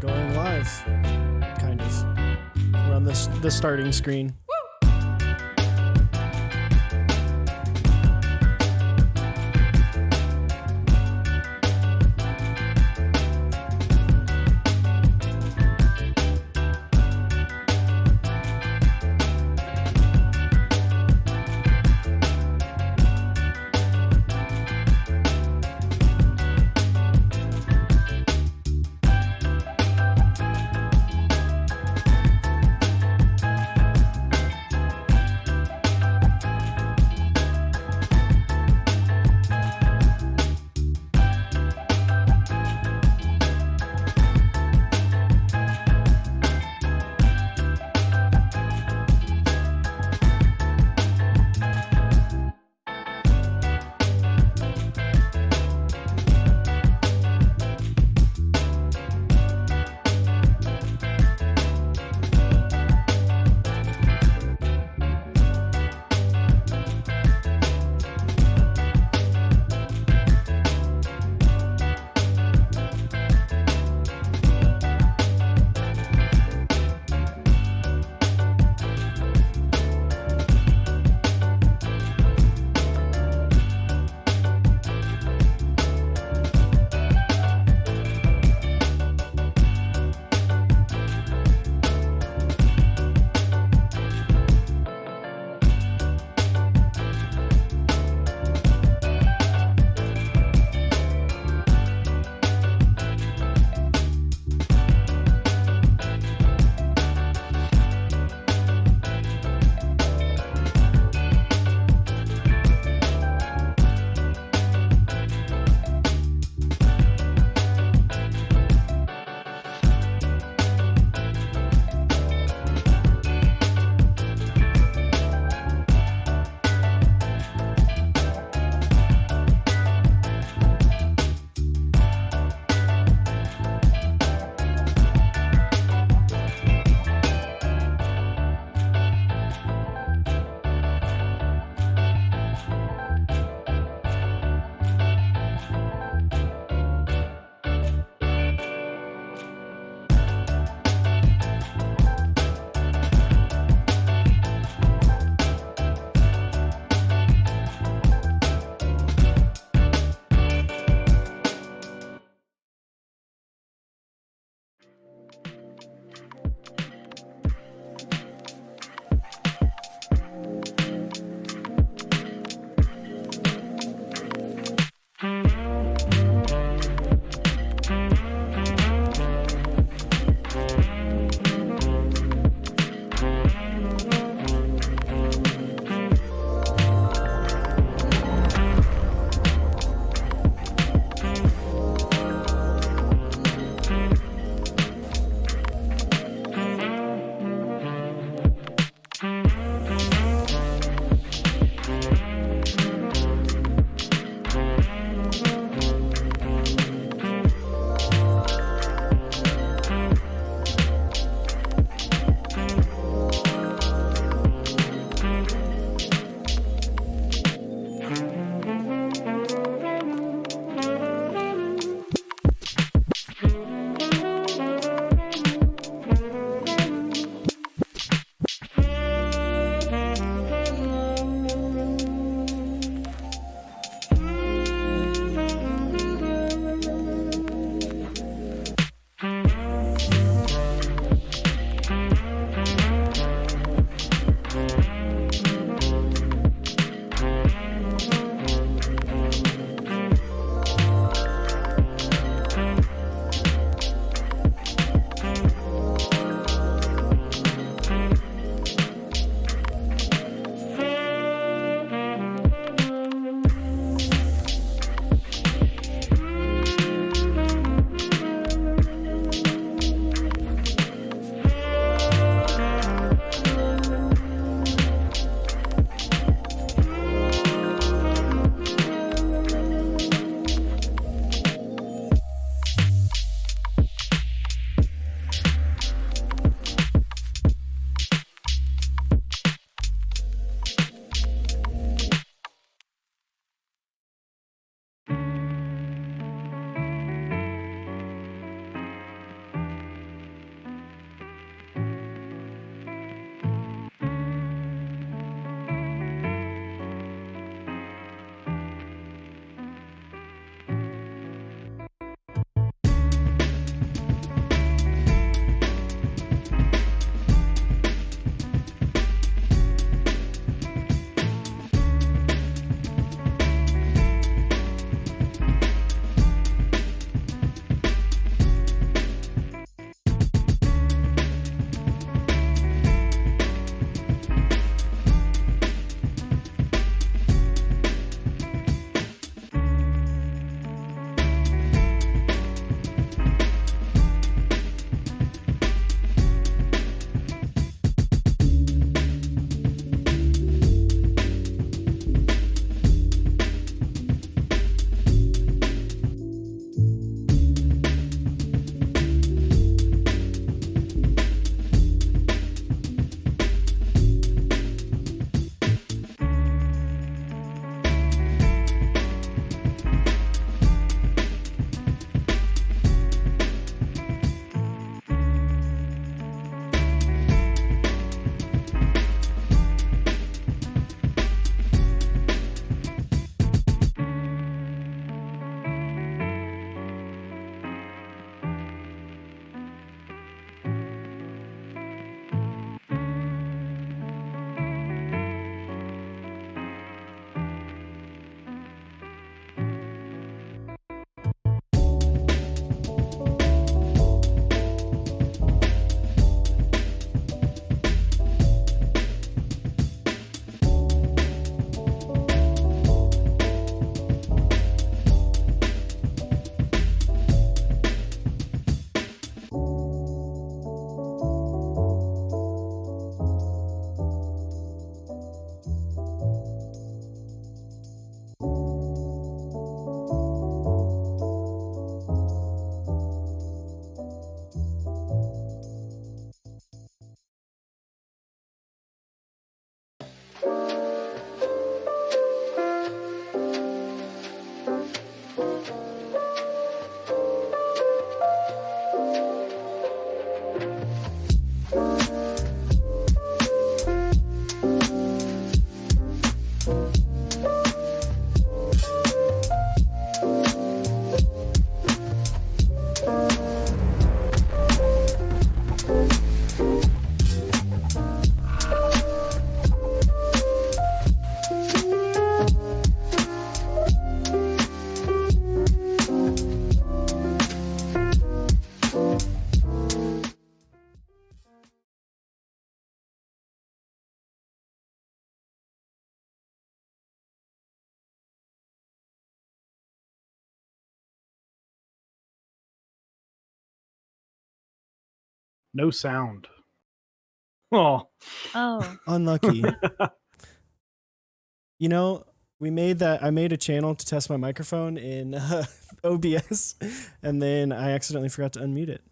going live. Kind of. We're on the starting screen. No sound. Oh. Unlucky. You know, I made a channel to test my microphone in OBS, and then I accidentally forgot to unmute it.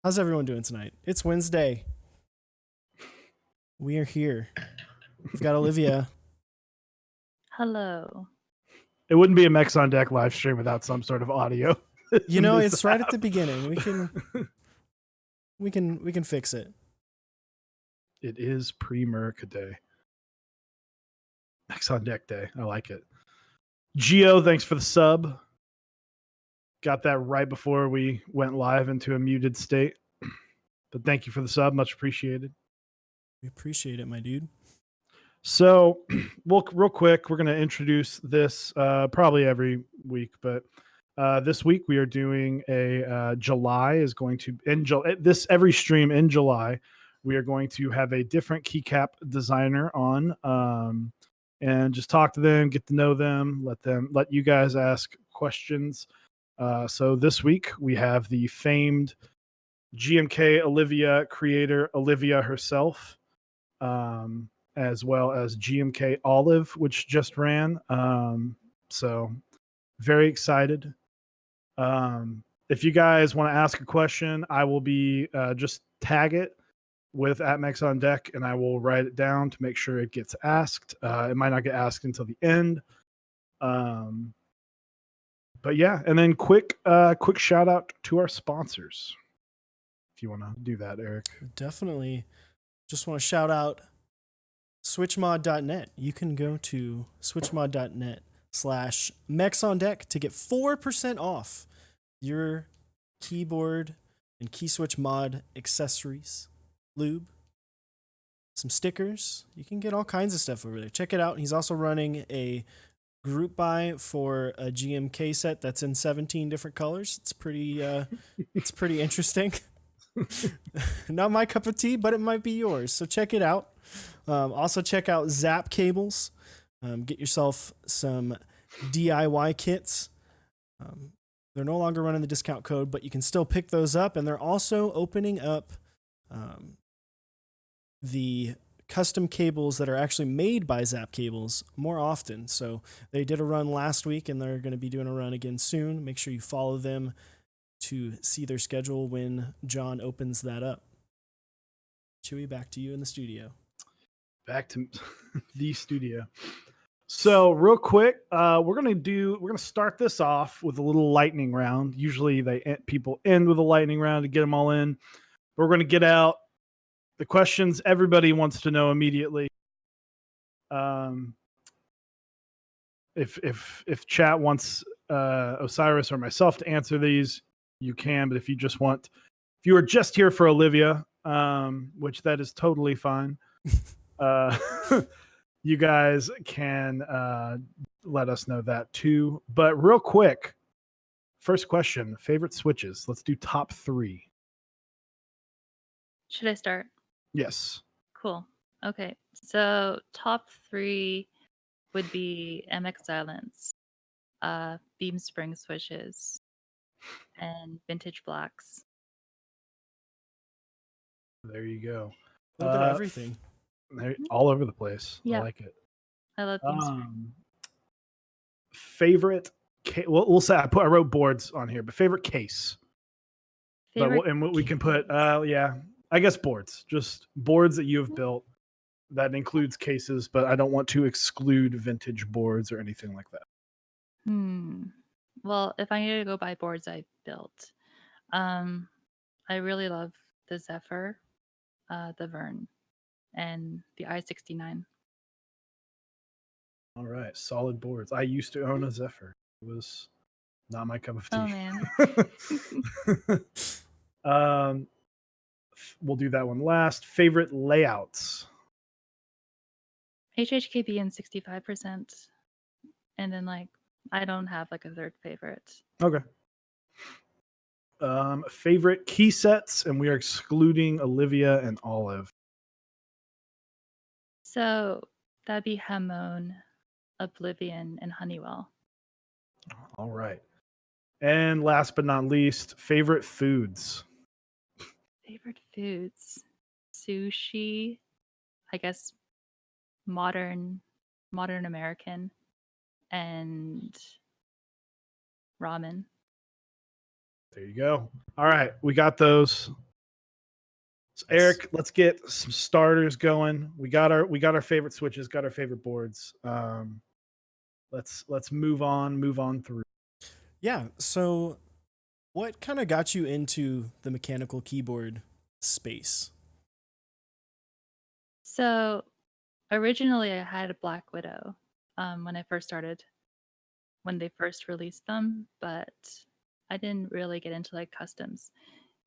How's everyone doing tonight? It's Wednesday. We are here. We've got Olivia. Hello. It wouldn't be a Mechs on Deck live stream without some sort of audio. You know, it's right at the beginning. We can fix it. It is pre-America Day. Mechs on Deck Day. I like it. Geo, thanks for the sub. Got that right before we went live into a muted state. But thank you for the sub. Much appreciated. We appreciate it, my dude. So, real quick, we're going to introduce this probably every week, but this week we are doing a July is going to in this every stream in July. We are going to have a different Keycap designer on, and just talk to them, get to know them, let you guys ask questions. So this week we have the famed GMK Olivia creator, Olivia herself. As well as GMK Olive, which just ran. So very excited. If you guys want to ask a question, I will be just tag it with @Mechs on Deck, and I will write it down to make sure it gets asked. It might not get asked until the end. But yeah, and then quick shout out to our sponsors. If you want to do that, Eric. Definitely. Just want to shout out switchmod.net. You can go to switchmod.net/mechsondeck to get 4% off your keyboard and key switch mod accessories, lube, some stickers. You can get all kinds of stuff over there. Check it out. He's also running a group buy for a GMK set that's in 17 different colors. It's pretty interesting. Not my cup of tea, but it might be yours. So check it out. Also check out Zap Cables. Get yourself some DIY kits. They're no longer running the discount code, but you can still pick those up. And they're also opening up the custom cables that are actually made by Zap Cables more often. So they did a run last week, and they're going to be doing a run again soon. Make sure you follow them to see their schedule when John opens that up. Chewy, back to you in the studio. Back to the studio. So real quick, we're gonna start this off with a little lightning round. Usually people end with a lightning round to get them all in. But we're gonna get out the questions everybody wants to know immediately. If chat wants Osiris or myself to answer these, you can. But if you are just here for Olivia, which that is totally fine. You guys can let us know that too. But real quick, first question, favorite switches. Let's do top 3. Should I start? Yes. Cool. Okay. So top 3 would be MX Silence, Beam Spring switches, and Vintage Blacks. There you go. A little bit of everything. All over the place. Yeah. I like it. I love Beam Spring. Favorite we'll say I wrote boards on here, but favorite case. We can put I guess boards. Just boards that you have built. That includes cases, but I don't want to exclude vintage boards or anything like that. Well, if I need to go by boards I built, I really love the Zephyr, the Vern, and the I-69. All right, solid boards. I used to own a Zephyr. It was not my cup of tea. Oh man. We'll do that one last. Favorite layouts. HHKB and 65%, and then I don't have a third favorite. Okay. Favorite key sets, and we are excluding Olivia and Olive. So that'd be Hamon, Oblivion, and Honeywell. All right. And last but not least, favorite foods. Favorite foods. Sushi, I guess modern American, and ramen. There you go. All right, we got those. So Yes. Eric, let's get some starters going. We got our favorite switches, got our favorite boards. Let's move on through. Yeah. So, what kind of got you into the mechanical keyboard space? So originally I had a Black Widow when I first started, when they first released them, but I didn't really get into like customs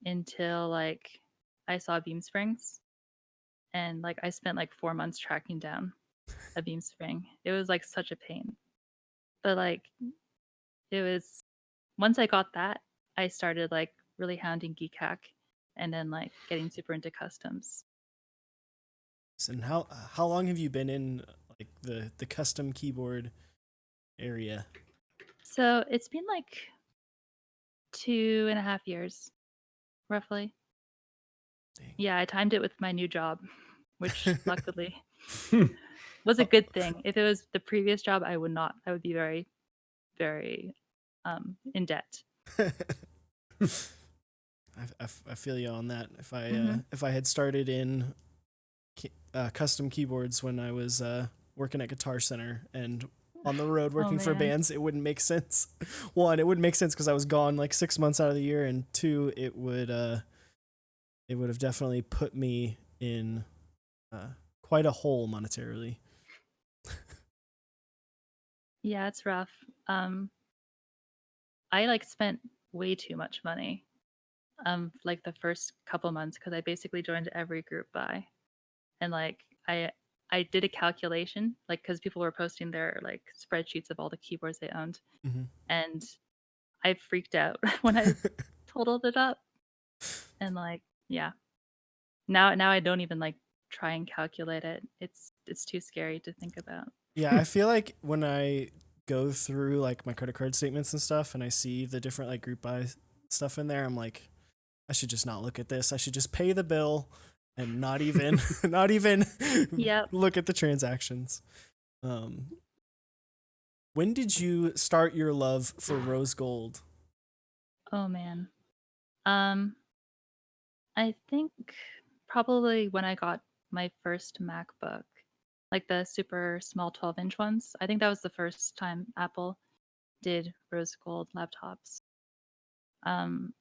until like I saw beam springs, and like I spent like 4 months tracking down a beam spring. It was like such a pain. But like it was once I got that, I started like really hounding Geekhack and then like getting super into customs. And how long have you been in like the custom keyboard area? So it's been like 2.5 years, roughly. Dang. Yeah, I timed it with my new job, which luckily was a good thing. If it was the previous job, I would not. I would be very, very in debt. I feel you on that. Mhm. If I had started in custom keyboards when I was working at Guitar Center and on the road Oh working for man. bands, it wouldn't make sense. One, it wouldn't make sense because I was gone like 6 months out of the year, and two, it would have definitely put me in quite a hole monetarily. Yeah, it's rough. I like spent way too much money like the first couple months because I basically joined every group buy. And like I did a calculation, like because people were posting their like spreadsheets of all the keyboards they owned, Mm-hmm. and I freaked out when I totaled it up. And like, yeah, now I don't even like try and calculate it. It's too scary to think about. Yeah, I feel like when I go through like my credit card statements and stuff and I see the different like group buy stuff in there, I'm like, I should just not look at this. I should just pay the bill and not even not even Yep. look at the transactions. Um, when did you start your love for rose gold? Oh man. Um, I think probably when I got my first MacBook, like the super small 12-inch ones. I think that was the first time Apple did rose gold laptops. Um,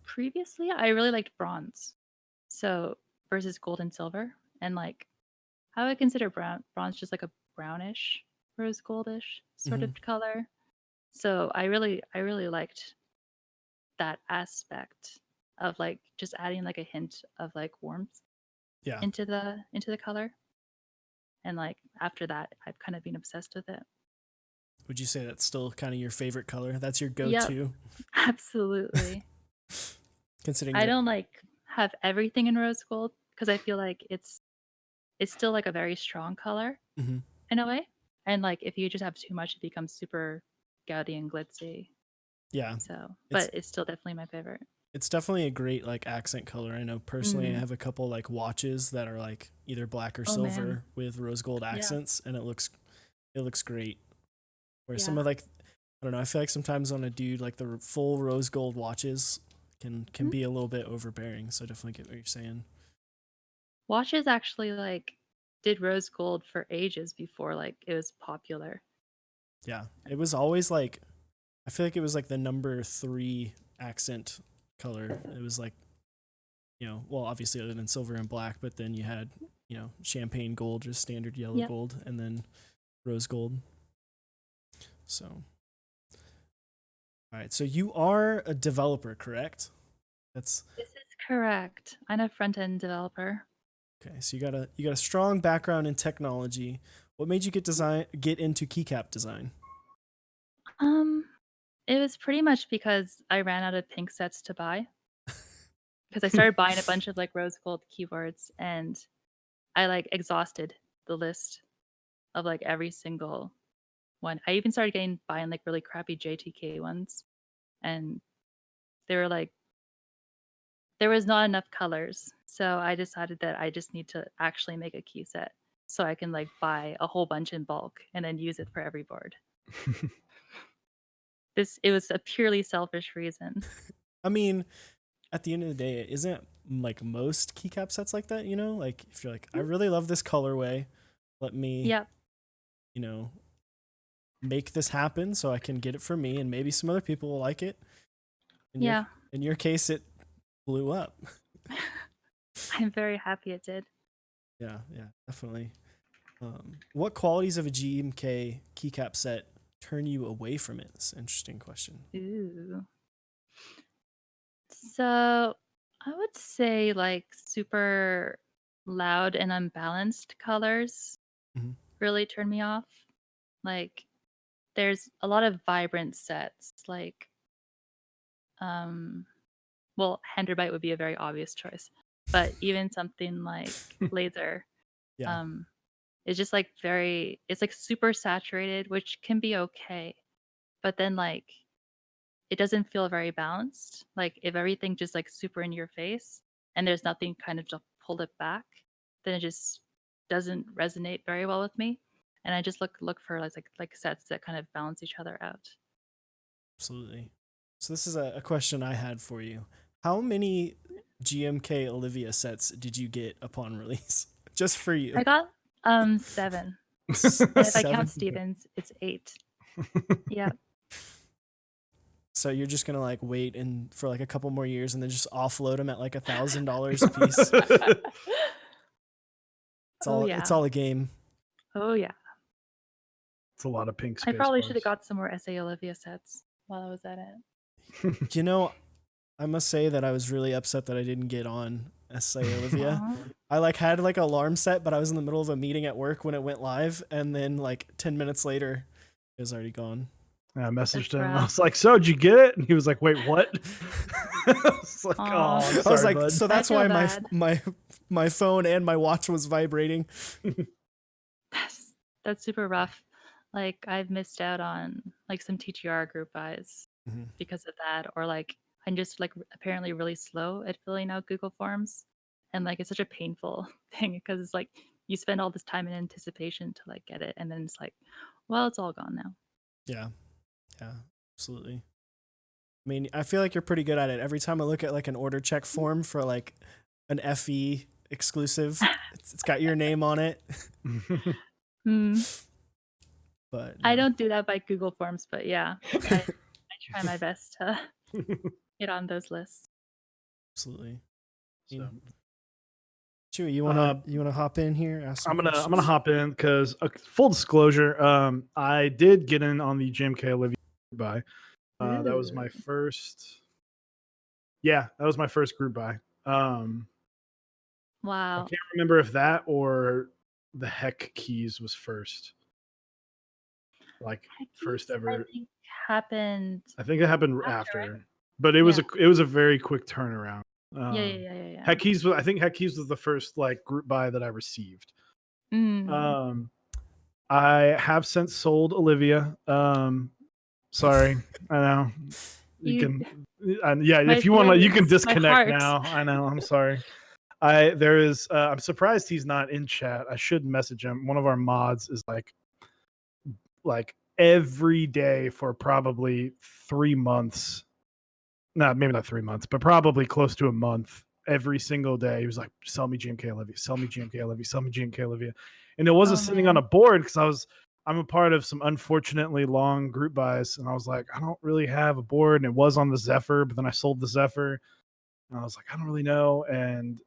Previously, I really liked bronze. So versus gold and silver, and like I would consider bronze just like a brownish, rose goldish sort Mm-hmm. of color. So I really liked that aspect of like just adding like a hint of like warmth Yeah. into the color. And like after that, I've kind of been obsessed with it. Would you say that's still kind of your favorite color? That's your Yep, go-to, absolutely. considering I that. don't like have everything in rose gold because I feel like it's still like a very strong color Mm-hmm. in a way. And like if you just have too much, it becomes super gaudy and glitzy. Yeah, So, it's but it's still definitely my favorite. it's definitely a great like accent color. I know personally, I Mm. have a couple like watches that are like either black or Oh man, silver with rose gold yeah, accents, and it looks great. Where some yeah. of like, I don't know, I feel like sometimes on a dude like the full rose gold watches can Mhm. be a little bit overbearing. So I definitely get what you're saying. Watches actually like did rose gold for ages before like it was popular. Yeah, it was always like, I feel like it was like the number 3 accent color. It was like, well, obviously other than silver and black, but then you had, champagne gold, just standard yellow Yep. gold, and then rose gold. So, all right. So you are a developer, correct? That's This is correct. I'm a front end developer. okay. So you got a strong background in technology. What made you get into keycap design? Um, it was pretty much because I ran out of pink sets to buy because I started buying a bunch of like rose gold keyboards, and I like exhausted the list of like every single one. I even started buying like really crappy JTK ones, and they were like there was not enough colors, so I decided that I just need to actually make a key set so I can like buy a whole bunch in bulk and then use it for every board. It was a purely selfish reason. I mean, at the end of the day, isn't like most keycap sets like that, you know? Like if you're like, I really love this colorway, let me, Yep. you know, make this happen so I can get it for me and maybe some other people will like it. Yeah. In your case, it blew up. I'm very happy it did. Yeah, definitely. What qualities of a GMK keycap set turn you away from it? It's an interesting question. Ooh. So I would say like super loud and unbalanced colors Mhm. really turn me off. Like there's a lot of vibrant sets, like well, Henderbite would be a very obvious choice. But even something like laser, Yeah, it's just like it's like super saturated, which can be okay. But then like it doesn't feel very balanced. Like if everything just like super in your face and there's nothing kind of to pull it back, then it just doesn't resonate very well with me. And I just look for like sets that kind of balance each other out. absolutely. So this is a question I had for you. How many GMK Olivia sets did you get upon release? Just for you. I got 7. And if I Seven. count Stevens, it's 8. Yeah. So you're just gonna like wait and for like a couple more years and then just offload them at like $1,000 a piece. It's all a game. Oh yeah. It's a lot of pink I space probably should have bars. got some more SA Olivia sets while I was at it. You know, I must say that I was really upset that I didn't get on SA Olivia. Aw. I like had like an alarm set, but I was in the middle of a meeting at work when it went live, and then like 10 minutes later, it was already gone. I messaged That's him. I rough. was like, "So, did you get it?" And he was like, "Wait, what?" I was like, Aw. "Oh, I'm I was sorry, like, bud." so that's feel why bad. my phone and my watch was vibrating. That's super rough. Like I've missed out on like some TTR group buys Mhm. because of that, or like I'm just like apparently really slow at filling out Google Forms, and like it's such a painful thing because it's like you spend all this time in anticipation to like get it, and then it's like, well, it's all gone now. Yeah, absolutely. I mean, I feel like you're pretty good at it. Every time I look at like an order check form for like an FE exclusive, it's got your name on it. Hmm. But I no. don't do that by Google Forms, but yeah, I try my best to get on those lists. Absolutely. So, Chewy, you wanna hop in here? Ask some I'm gonna questions? hop in because full disclosure, I did get in on the JMK Olivia buy. That was my Ooh. first. Yeah, that was my first group buy. I Wow. can't remember if that or the Heck Keys was first. Like first Heckies, I ever. think happened I think it happened after, right? after, but it was a very quick turnaround. Yeah. Heck Keys was I think Heck Keys was the first like group buy that I received. Mm. I have since sold Olivia. Sorry, I know you You can. Yeah, my if you want to, you can feelings, my disconnect heart. now. I know. I'm sorry. I'm surprised he's not in chat. I should message him. One of our mods is like every day for probably 3 months. No, maybe not 3 months, but probably close to a month. Every single day, he was like, "Sell me GMK Olivia, sell me GMK Olivia, sell me GMK Olivia," and it wasn't Oh sitting on a man. board because I'm a part of some unfortunately long group buys, and I was like, I don't really have a board, and it was on the Zephyr, but then I sold the Zephyr, and I was like, I don't really know, and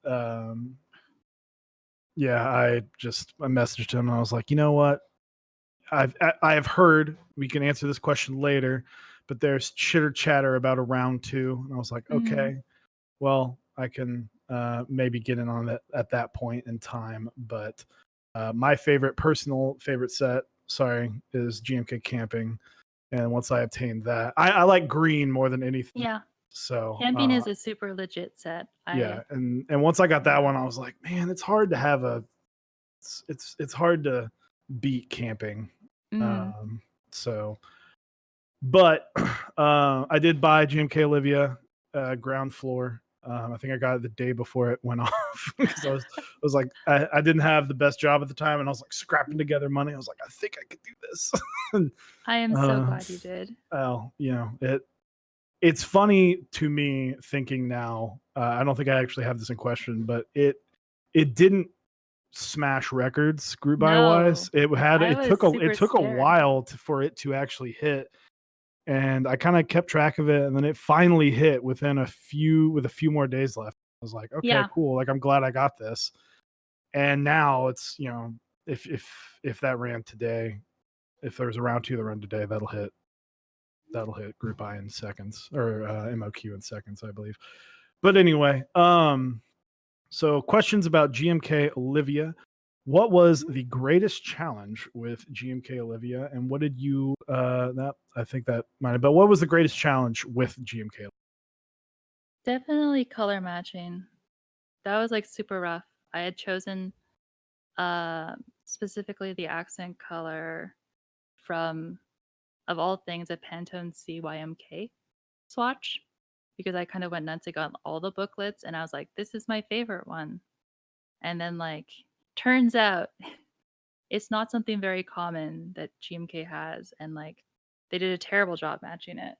yeah, I messaged him, and I was like, you know what? I have heard we can answer this question later, but there's chitter chatter about a round 2, and I was like, Mm. okay, well, I can maybe get in on it at that point in time. But my personal favorite set, is GMK Camping. And once I obtained that, I like green more than anything. Yeah. So Camping is a super legit set. yeah, and once I got that one, I was like, man, it's hard to have it's hard to beat camping. Mm. So, but I did buy GMK Olivia ground floor. I think I got it the day before it went off because I was like, I didn't have the best job at the time, and I was like scrapping together money. I was like, I think I could do this. And, I am so glad you did. well, you know, it's funny to me thinking now. I don't think I actually have this in question, but it didn't smash records group by wise. No, I It was took super a scared. while for it to actually hit, and I kind of kept track of it, and then it finally hit with a few more days left. I was like, okay, Yeah. cool. Like, I'm glad I got this. And now it's, you know, if that ran today, if there's a round 2 that run today, that'll hit group I in seconds, or MOQ in seconds, I believe. But anyway, so questions about GMK Olivia. What was the greatest challenge with GMK Olivia, and what did you that I think that might have, but what was the greatest challenge with GMK? Definitely color matching. That was like super rough. I had chosen specifically the accent color from, of all things, a Pantone CYMK swatch, because I kind of went nuts. I got all the booklets and I was like, this is my favorite one. And then, like, turns out it's not something very common that GMK has. And, like, they did a terrible job matching it.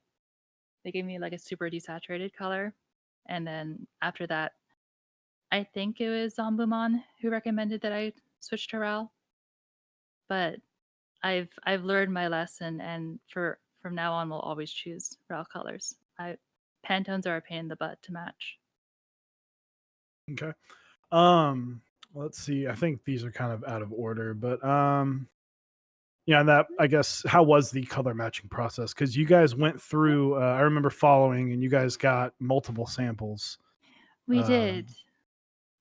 They gave me like a super desaturated color. And then after that, I think it was Zombuman who recommended that I switch to RAL. But I've learned my lesson, and from now on, we'll always choose RAL colors. Pantones are a pain in the butt to match. Okay. Let's see. I think these are kind of out of order, but yeah, and that, I guess, how was the color matching process? Because you guys went through. I remember following, and you guys got multiple samples. We did.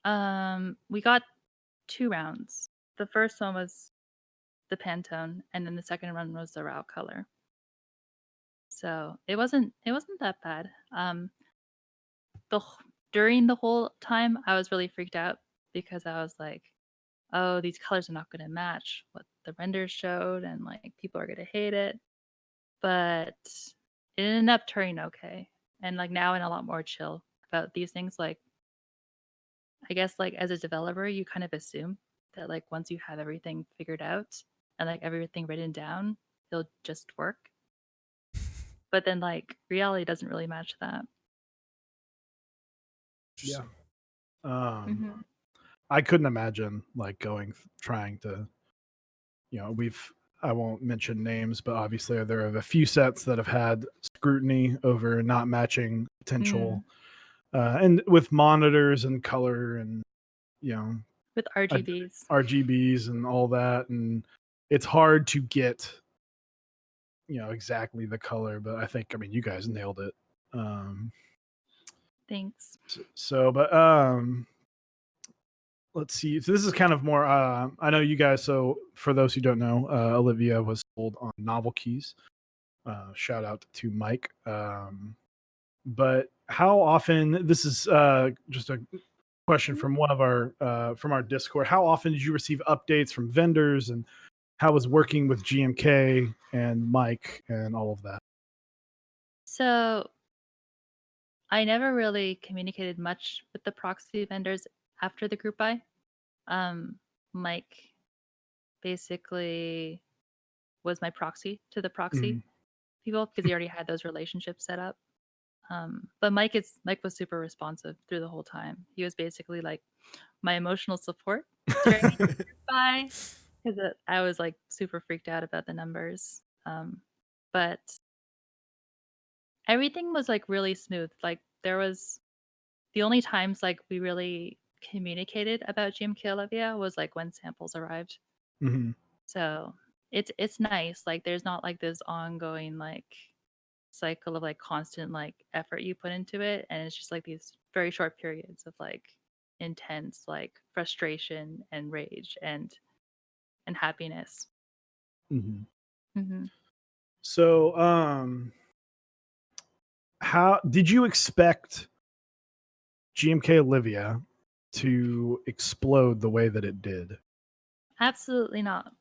We got 2 rounds. The first one was the Pantone, and then the second one was the RAL color. So it wasn't that bad. During the whole time, I was really freaked out because I was like, oh, these colors are not going to match what the renders showed, and like people are going to hate it. But it ended up turning okay. And like now I'm a lot more chill about these things. Like, I guess, like, as a developer, you kind of assume that like once you have everything figured out and like everything written down, it'll just work. But then like reality doesn't really match that. Yeah. Mhm. I couldn't imagine like trying to, you know, I won't mention names, but obviously there are a few sets that have had scrutiny over not matching potential, and with monitors and color and, you know, With RGBs. RGBs and all that, and it's hard to get, you know, exactly the color. But I mean, you guys nailed it. Thanks. But let's see. So this is kind of more. I know you guys. So for those who don't know, Olivia was sold on Novel Keys. Shout out to Mike. But how often? This is just a question from one of our Discord. How often did you receive updates from vendors, and how was working with GMK and Mike and all of that? So I never really communicated much with the proxy vendors after the group buy. Mike basically was my proxy to the proxy people because he already had those relationships set up. But Mike was super responsive through the whole time. He was basically like my emotional support during the group buy because I was like super freaked out about the numbers. But everything was like really smooth. Like there was the only times like we really communicated about GMK Olivia was like when samples arrived. Mm-hmm. So it's nice. Like there's not like this ongoing like cycle of like constant like effort you put into it, and it's just like these very short periods of like intense like frustration and rage and happiness. Mm-hmm. Hmm. So, how did you expect GMK Olivia to explode the way that it did? Absolutely not.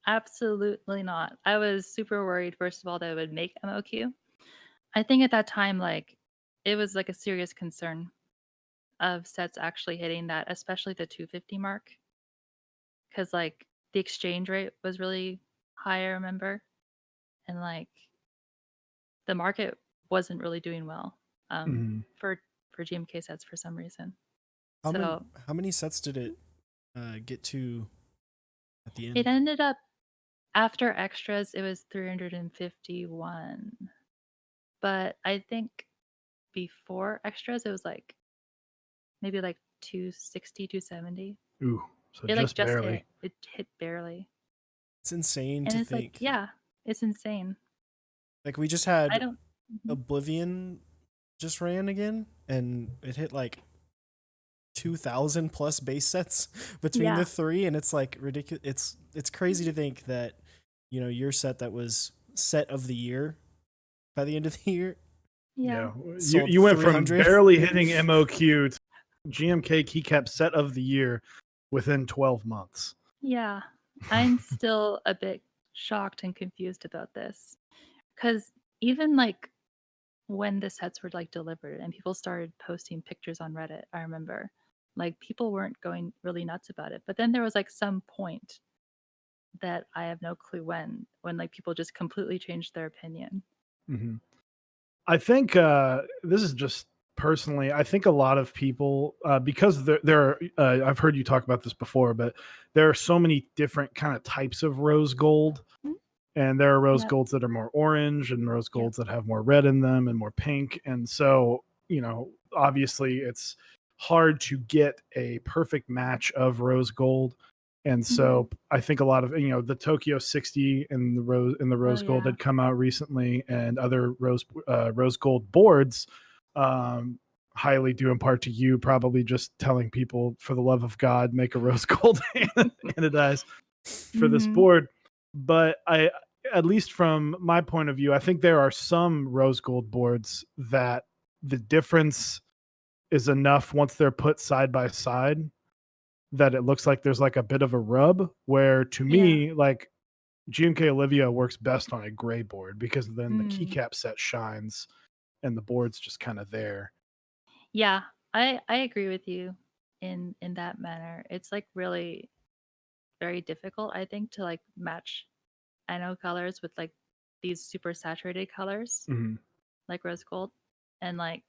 Absolutely not. I was super worried, first of all, that it would make MOQ. I think at that time, like, it was like a serious concern of sets actually hitting that, especially the 250 mark, because like the exchange rate was really high, I remember, and like the market wasn't really doing well Mhm. for GMK sets for some reason. How many So how many sets did it get to at the it end? ended up after extras, it was 351. But I think before extras, it was like maybe like 260, 270. Ooh, so It like just just hit. barely. It hit barely. It's insane And to it's like, think. yeah, it's insane. Like we just I had don't. Mhm. Oblivion just ran again, and it hit like 2,000 plus base sets between Yeah. the three, and it's like ridiculous. It's crazy to think that your set that was set of the year by the end of the year Yeah. Yeah, you sold you went from 300. barely hitting MOQ to GMK Keycap Set of the Year within 12 months. Yeah. I'm still a bit shocked and confused about this. Because even like when the sets were like delivered and people started posting pictures on Reddit, I remember like people weren't going really nuts about it. But then there was like some point that I have no clue when like people just completely changed their opinion. hmm I think this is just personally. I think a lot of people, because there are, I've heard you talk about this before, but there are so many different kind of types of rose gold, Mhm. and there are rose Yep. golds that are more orange, and rose Yep. golds that have more red in them and more pink. And so, obviously, it's hard to get a perfect match of rose gold. And Mhm. so I think a lot of the Tokyo 60 and the Oh rose gold yeah. had come out recently, and other rose gold boards, um, highly due in part to you probably just telling people, for the love of God, make a rose gold anodized for this Mhm. board. But at least from my point of view, I think there are some rose gold boards that the difference is enough once they're put side by side that it looks like there's like a bit of a rub, where to Yeah. me, like, GMK Olivia works best on a gray board because then the Mm. keycap set shines and the board's just kind of there. Yeah. I agree with you in that manner. It's like really very difficult, I think, to like match ano colors with like these super saturated colors hmm like rose gold. And like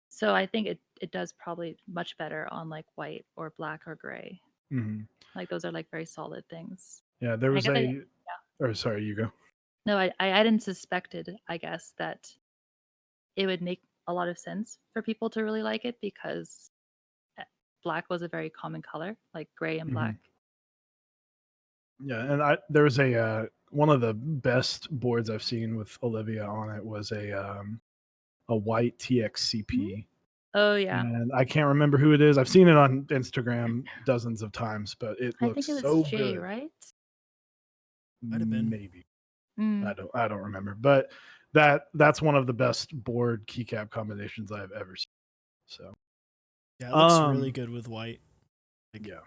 so I think it does probably much better on like white or black or gray. hmm Like those are like very solid things. Yeah, there And I was guess I a, or sorry, you go. no, I didn't suspected, I guess, that it would make a lot of sense for people to really like it because uh, black was a very common color, like gray and hmm black. Yeah, and there was one of the best boards I've seen with Olivia on it was a white Mhm. TXCP, Oh yeah. and I can't remember who it is. I've seen it on Instagram dozens of times, but it I looks think it was so Jay, good. right? Might have been. Maybe Mm. I don't remember, but that's one of the best board keycap combinations I've ever seen. So, Yeah, it looks really um, good with white. Like, yeah,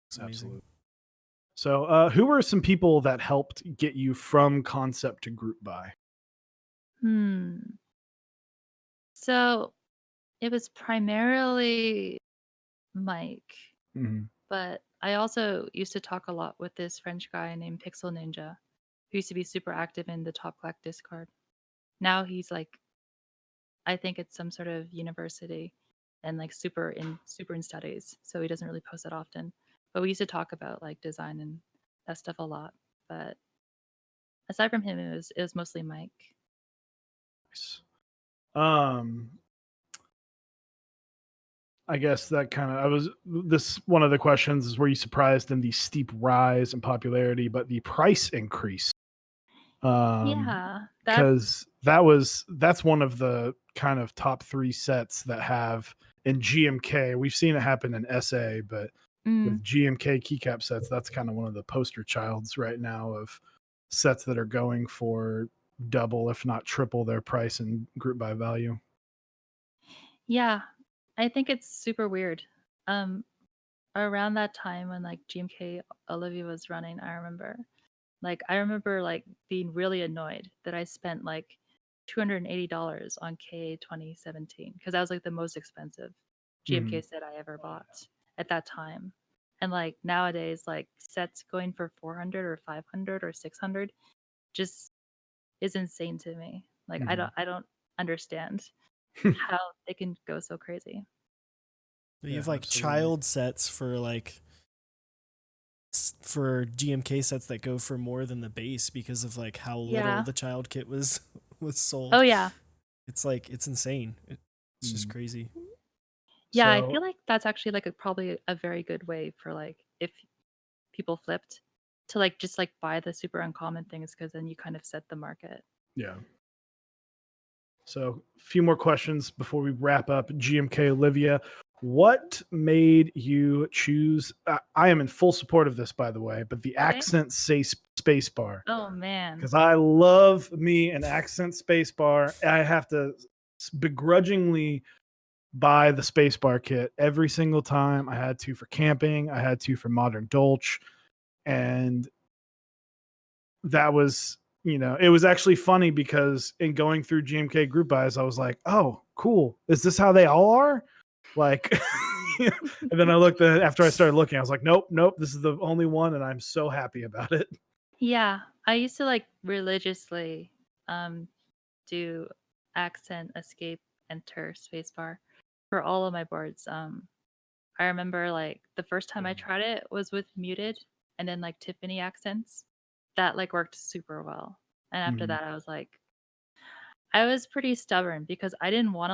it's amazing. absolutely. So, who were some people that helped get you from concept to group buy? Hmm. So it was primarily Mike, hmm but I also used to talk a lot with this French guy named Pixel Ninja, who used to be super active in the Top Clack Discord. Now he's like, I think it's some sort of university and like super in studies, so he doesn't really post that often. But we used to talk about like design and that stuff a lot. But aside from him, it was mostly Mike. Nice. Um, I guess that kind of I was this one of the questions is, were you surprised in the steep rise in popularity, but the price increase? Yeah, that. Because that's one of the kind of top three sets that have in GMK. We've seen it happen in SA, but Mm, with GMK keycap sets, that's kind of one of the poster childs right now of sets that are going for double, if not triple, their price in group by value. yeah, I think it's super weird. Um, Around that time when like GMK Olivia was running, I remember like being really annoyed that I spent like $280 on K 2017 because that was like the most expensive GMK set I ever bought at that time. And like nowadays, like sets going for 400 or 500 or 600 just is insane to me. Like I don't understand how they can go so crazy. You have like child sets for like for GMK sets that go for more than the base because of like how little the child kit was sold. Oh yeah. It's like it's insane. It's just crazy. Yeah, I feel like that's actually like probably a very good way for like if people flipped to like just like buy the super uncommon things because then you kind of set the market. Yeah. So a few more questions before we wrap up. GMK Olivia, what made you choose? I am in full support of this, by the way, but the accent space bar. Oh man. Because I love me an accent space bar. I have to begrudgingly buy the space bar kit every single time. I had to for camping. I had to for Modern Dolch. And that was, it was actually funny because in going through GMK group buys, I was like, oh, cool. Is this how they all are? Like, and then I looked at after I started looking, I was like, nope, this is the only one. And I'm so happy about it. Yeah. I used to like religiously do accent, escape, enter, spacebar for all of my boards. I remember like the first time I tried it was with muted and then like Tiffany accents. That like worked super well. And after that I was like I was pretty stubborn because I didn't want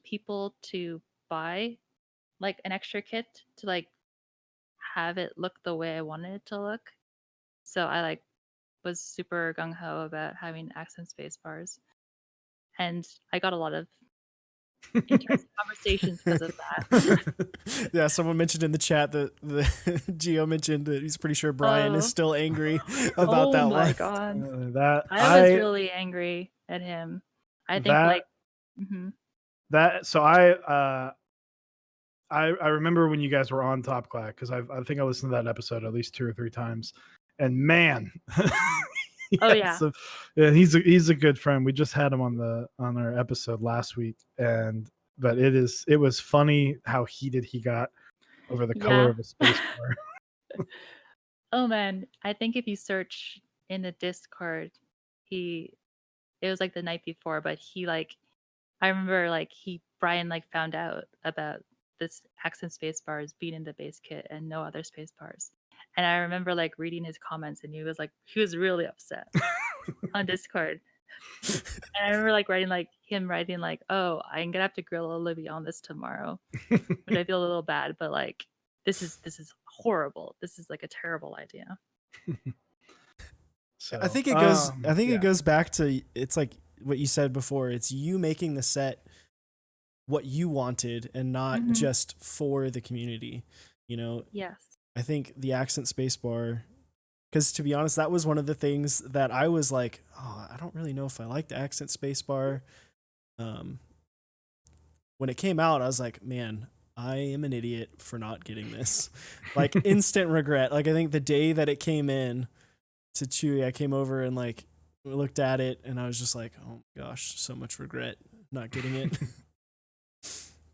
people to buy like an extra kit to like have it look the way I wanted it to look. So I like was super gung ho about having accent space bars. And I got a lot of interesting conversations because of that. Yeah, someone mentioned in the chat that the Geo mentioned that he's pretty sure Brian is still angry about that one. Oh my god. I was really angry at him. I think that so I remember when you guys were on Top Clack because I think I listened to that episode at least 2 or 3 times, and man, he's a good friend. We just had him on our episode last week, but it was funny how heated he got over the color of a space bar. Oh man, I think if you search in the Discord, it was like the night before, but I remember like Brian like found out about this accent space bars being in the base kit and no other space bars. And I remember like reading his comments and he was really upset on Discord. And I remember like writing like, oh, I'm gonna have to grill Olivia on this tomorrow. Which I feel a little bad, but like this is horrible. This is like a terrible idea. So I think it goes back to it's like what you said before. It's you making the set what you wanted and not just for the community. Yes. I think the accent spacebar, because to be honest, that was one of the things that I was like, oh, I don't really know if I like the accent spacebar. When it came out, I was like, man, I am an idiot for not getting this. Like instant regret. Like I think the day that it came in to Chewy, I came over and like looked at it and I was just like, oh my gosh, so much regret not getting it.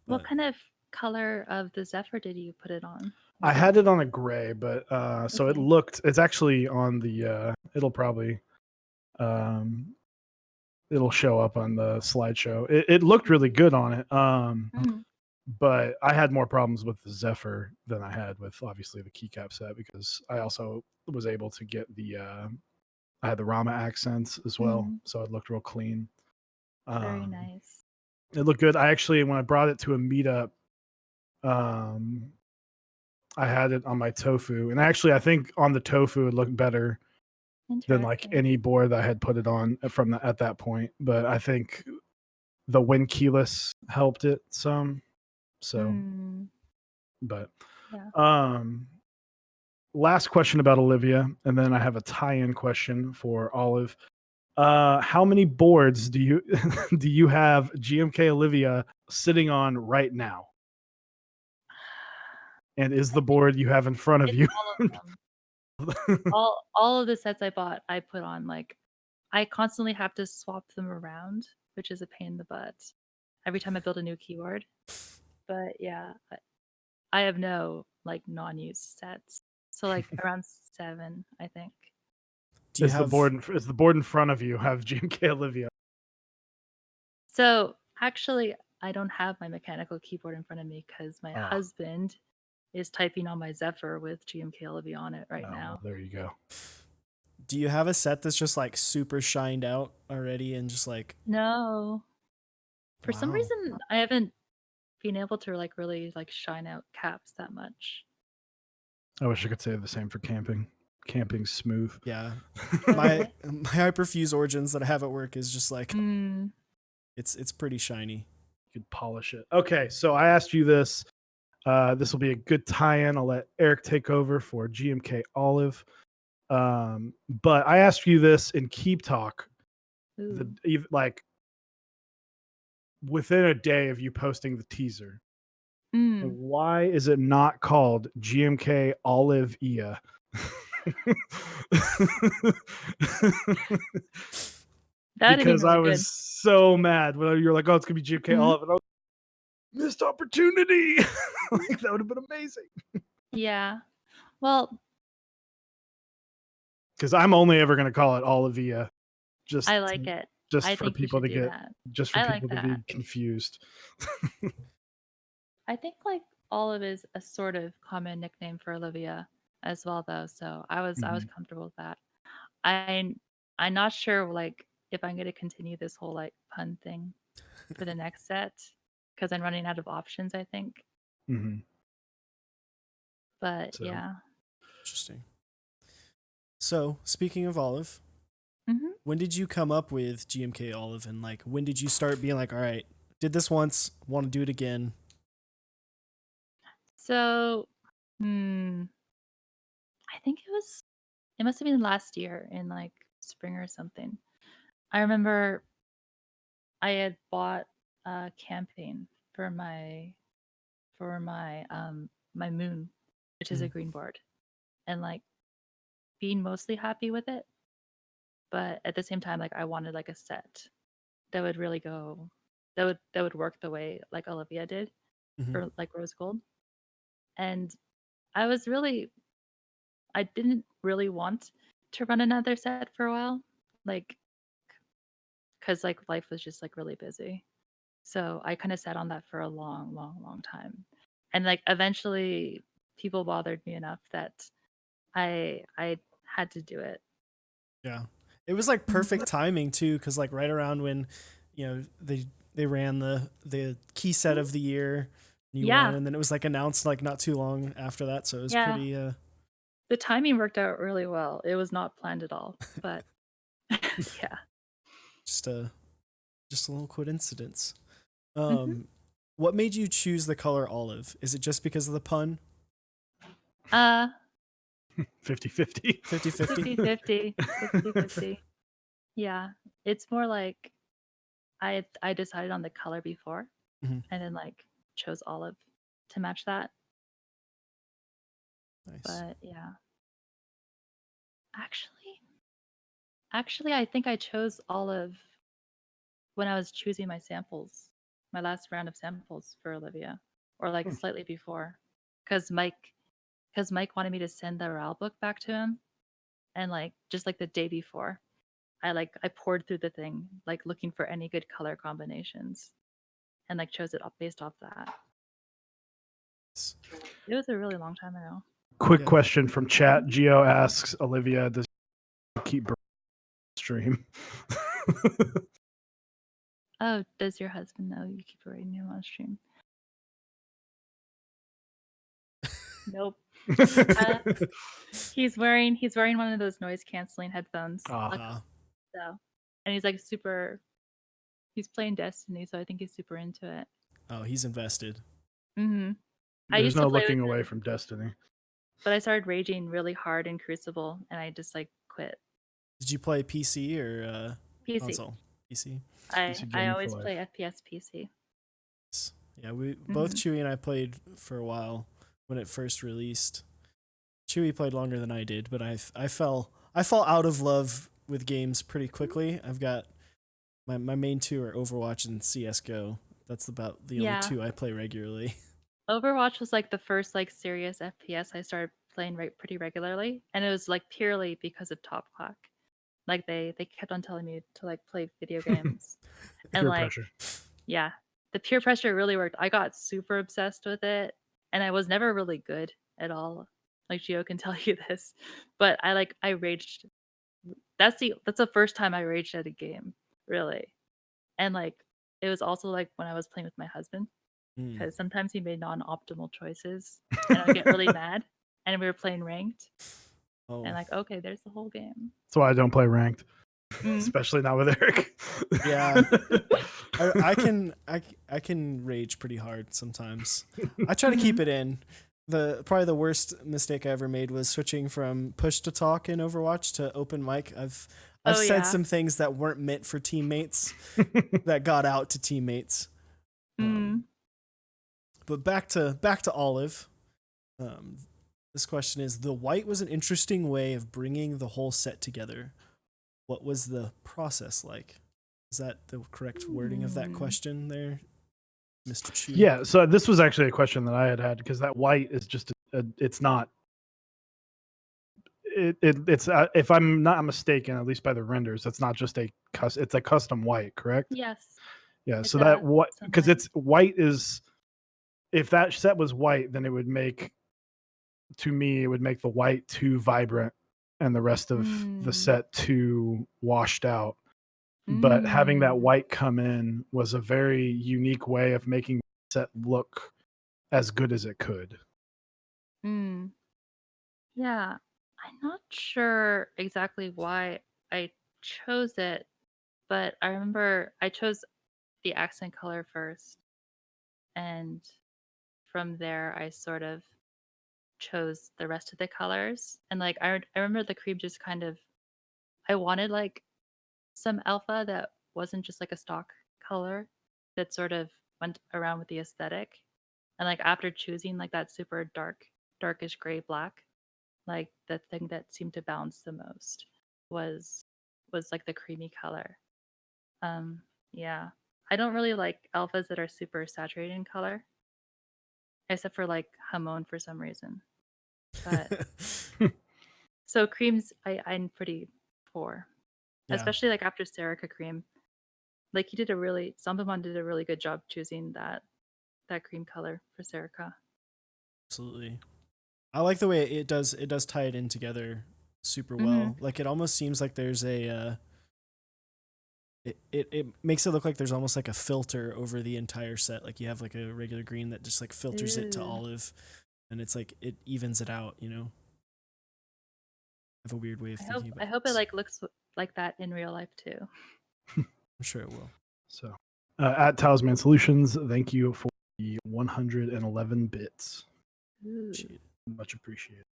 What kind of color of the Zephyr did you put it on? I had it on a gray, but so it's actually on the it'll probably it'll show up on the slideshow. It looked really good on it. But I had more problems with the Zephyr than I had with obviously the Keycap set because I also was able to get I had the Rama accents as well, so it looked real clean. Very nice. It looked good. I actually, when I brought it to a meetup, I had it on my Tofu, and actually, I think on the Tofu it looked better than like any board that I had put it on at that point. But I think the wind keyless helped it some. So, but last question about Olivia, and then I have a tie-in question for Olive. How many boards do you do you have GMK Olivia sitting on right now? And is the board you have in front of you? All of them. all of the sets I bought, I put on like I constantly have to swap them around, which is a pain in the butt every time I build a new keyboard. But yeah, I have no like non-used sets. So like around 7, I think. Do you Is have the board in front of you have GMK Olivia? So actually, I don't have my mechanical keyboard in front of me because my Ah. husband is typing on my Zephyr with GMK Olivia on it right Oh, well, now. there you go. Do you have a set that's just like super shined out already and just like No. For some wow. reason, I haven't been able to like really like shine out caps that much. I wish I could say the same for camping. Camping's smooth. Yeah. Oh, My really? Hyperfuse Origins that I have at work is just like Mm, it's pretty shiny. You could polish it. Okay, so I asked you this. This will be a good tie-in. I'll let Eric take over for GMK Olive. But I asked you this in Keep Talk, ooh. like within a day of you posting the teaser. Mm, Why is it not called GMK Olive Ia? that'd have been Because I really was good. so mad when you were like, "Oh, it's gonna be GMK Mhm. Olive," and I was missed opportunity. Like that would have been amazing. Yeah. Well, Because I'm only ever gonna call it Olivia, just I like it. just I for think you people should to do get that. just for I like people to be that. confused. I think like Olive is a sort of common nickname for Olivia as well, though. So I was Mhm. comfortable with that. I'm not sure like if I'm gonna continue this whole like pun thing for the next set because I'm running out of options, I think. Mhm. But So yeah. Interesting. So, speaking of Olive, hmm when did you come up with GMK Olive and like when did you start being like, all right, did this once, want to do it again? So, I think it must have been last year in like spring or something. I remember I had bought a campaign for my moon, which is a Mhm. green board, and like being mostly happy with it, but at the same time like I wanted like a set that would really go that would work the way like Olivia did Mhm. for like rose gold. And I was really I didn't really want to run another set for a while, like cuz like life was just like really busy. So I kind of sat on that for a long, long, long time. And like eventually people bothered me enough that I had to do it. Yeah. It was like Mhm. perfect timing too, because like right around when, they ran the key set of the year, new one, Yeah. and then it was like announced like not too long after that. So it was Yeah. pretty The timing worked out really well. It was not planned at all, but yeah. just a just a little coincidence. hmm What made you choose the color olive? Is it just because of the pun? Uh 50-50. 50-50? 50-50. 50-50. Yeah. It's more like I decided on the color before Mhm. and then like chose olive to match that. Nice. But yeah. Actually, actually I think I chose olive when I was choosing my samples, my last round of samples for Olivia, or like Hmm. slightly before, because Mike wanted me to send the RAL book back to him, and like just like the day before, I poured through the thing like looking for any good color combinations, and like chose it up based off that. It was a really long time ago. Quick Yeah. question from chat. Geo asks Olivia, does she keep stream? Oh, does your husband know you keep writing him on stream? Nope. He's wearing one of those noise canceling headphones. Ah. Like, so, and he's like super. He's playing Destiny, so I think he's super into it. Oh, he's invested. hmm I There's used to no play with looking him, away from Destiny. but I started raging really hard in Crucible, and I just like quit. Did you play PC or PC. console? PC. PC I gaming for always life. play FPS PC. Yeah, we both Chewy and I played for a while when it first released. Chewy played longer than I did, but I fell out of love with games pretty quickly. I've got my main two are Overwatch and CS:GO. That's about the only Yeah. two I play regularly. Overwatch was like the first like serious FPS I started playing pretty regularly, and it was like purely because of Top Clock. Like they kept on telling me to like play video games, and Peer like pressure. yeah, the peer pressure really worked. I got super obsessed with it, and I was never really good at all. Like Gio can tell you this, but I raged. That's the first time I raged at a game, really, and like it was also like when I was playing with my husband. Mm. Because sometimes he made non-optimal choices, and I would get really mad. And we were playing ranked, Oh, and like, okay, there's the whole game. That's why I don't play ranked, Mm. especially not with Eric. yeah. I can rage pretty hard sometimes. I try to keep it in. Probably the worst mistake I ever made was switching from push to talk in Overwatch to open mic. I've Oh, said yeah. some things that weren't meant for teammates that got out to teammates. But back to Olive. This question is: the white was an interesting way of bringing the whole set together. What was the process like? Is that the correct wording of that question there, Mr. Chu? Yeah, so this was actually a question that I had because that white is just it's not it's if I'm not mistaken, at least by the renders, it's not just it's a custom white, correct? Yes. Yeah, It's so that a what custom because white. it's white is if that set was white, then it would make to me it would make the white too vibrant and the rest of the set too washed out. But having that white come in was a very unique way of making the set look as good as it could. Yeah, I'm not sure exactly why I chose it, but I remember I chose the accent color first, and from there I sort of chose the rest of the colors. And like I remember the cream just kind of I wanted like some alpha that wasn't just like a stock color that sort of went around with the aesthetic. And like after choosing like that super darkish gray black, like the thing that seemed to bounce the most was like the creamy color. Yeah. I don't really like alphas that are super saturated in color, except for like Hamon for some reason. But so creams I'm pretty for. Yeah. Especially like after Serica cream. Like he did a really Zombamon did a really good job choosing that cream color for Serica. Absolutely. I like the way it does tie it in together super well. Like it almost seems like there's a it makes it look like there's almost like a filter over the entire set. Like you have like a regular green that just like filters it to olive, and it's like it evens it out, you know. I have a weird way of thinking about it. I hope it like looks like that in real life too. I'm sure it will. So at Talisman Solutions, thank you for the 111 bits. Much appreciated.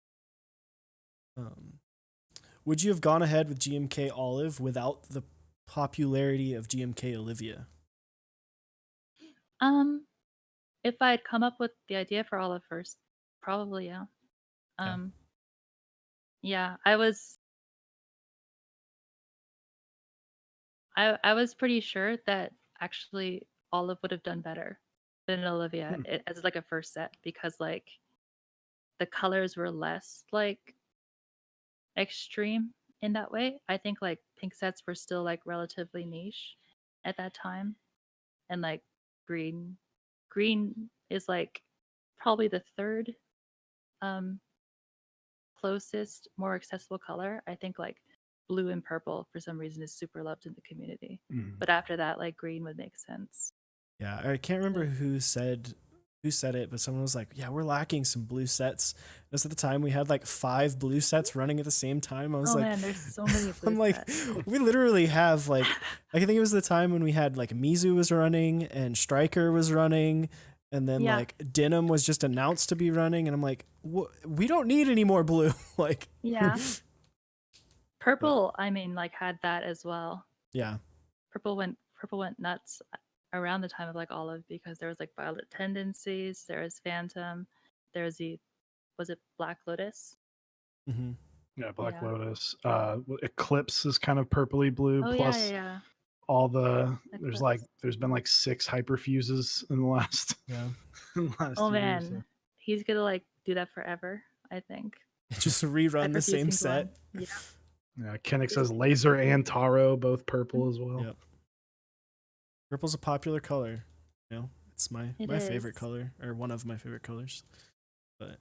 Would you have gone ahead with GMK Olive without the popularity of GMK Olivia? If I had come up with the idea for Olive first, probably yeah. Yeah, I was pretty sure that actually Olive would have done better than Olivia as like a first set, because like the colors were less like extreme in that way. I think like pink sets were still like relatively niche at that time, and like green is like probably the third closest more accessible color. I think like blue and purple for some reason is super loved in the community, but after that like green would make sense. Yeah, I can't remember who said it, but someone was like, "Yeah, we're lacking some blue sets." It was at the time we had like 5 blue sets running at the same time. I was like, man, there's so many blue I'm like, sets. we literally have like, I think it was the time when we had like Mizu was running and Striker was running, and then like Denim was just announced to be running, and I'm like, we don't need any more blue. Like, yeah. Purple, I mean, like had that as well. Yeah. Purple went nuts around the time of like Olive, because there was like Violet Tendencies, there was Phantom, there was was it Black Lotus? Yeah, Black Yeah. Lotus. Eclipse is kind of purpley blue. Oh yeah, yeah, Plus yeah. all Eclipse. there's been like 6 hyperfuses in the last Yeah. in the last Oh year. So. man, he's gonna like do that forever. I think. Just rerun the Hyperfuse same can go on. set. Yeah. Yeah, Kennick Just- says laser and taro, both purple as well. Yep. Purple's a popular color. You know, it's my It favorite is. color, or one of my favorite colors. But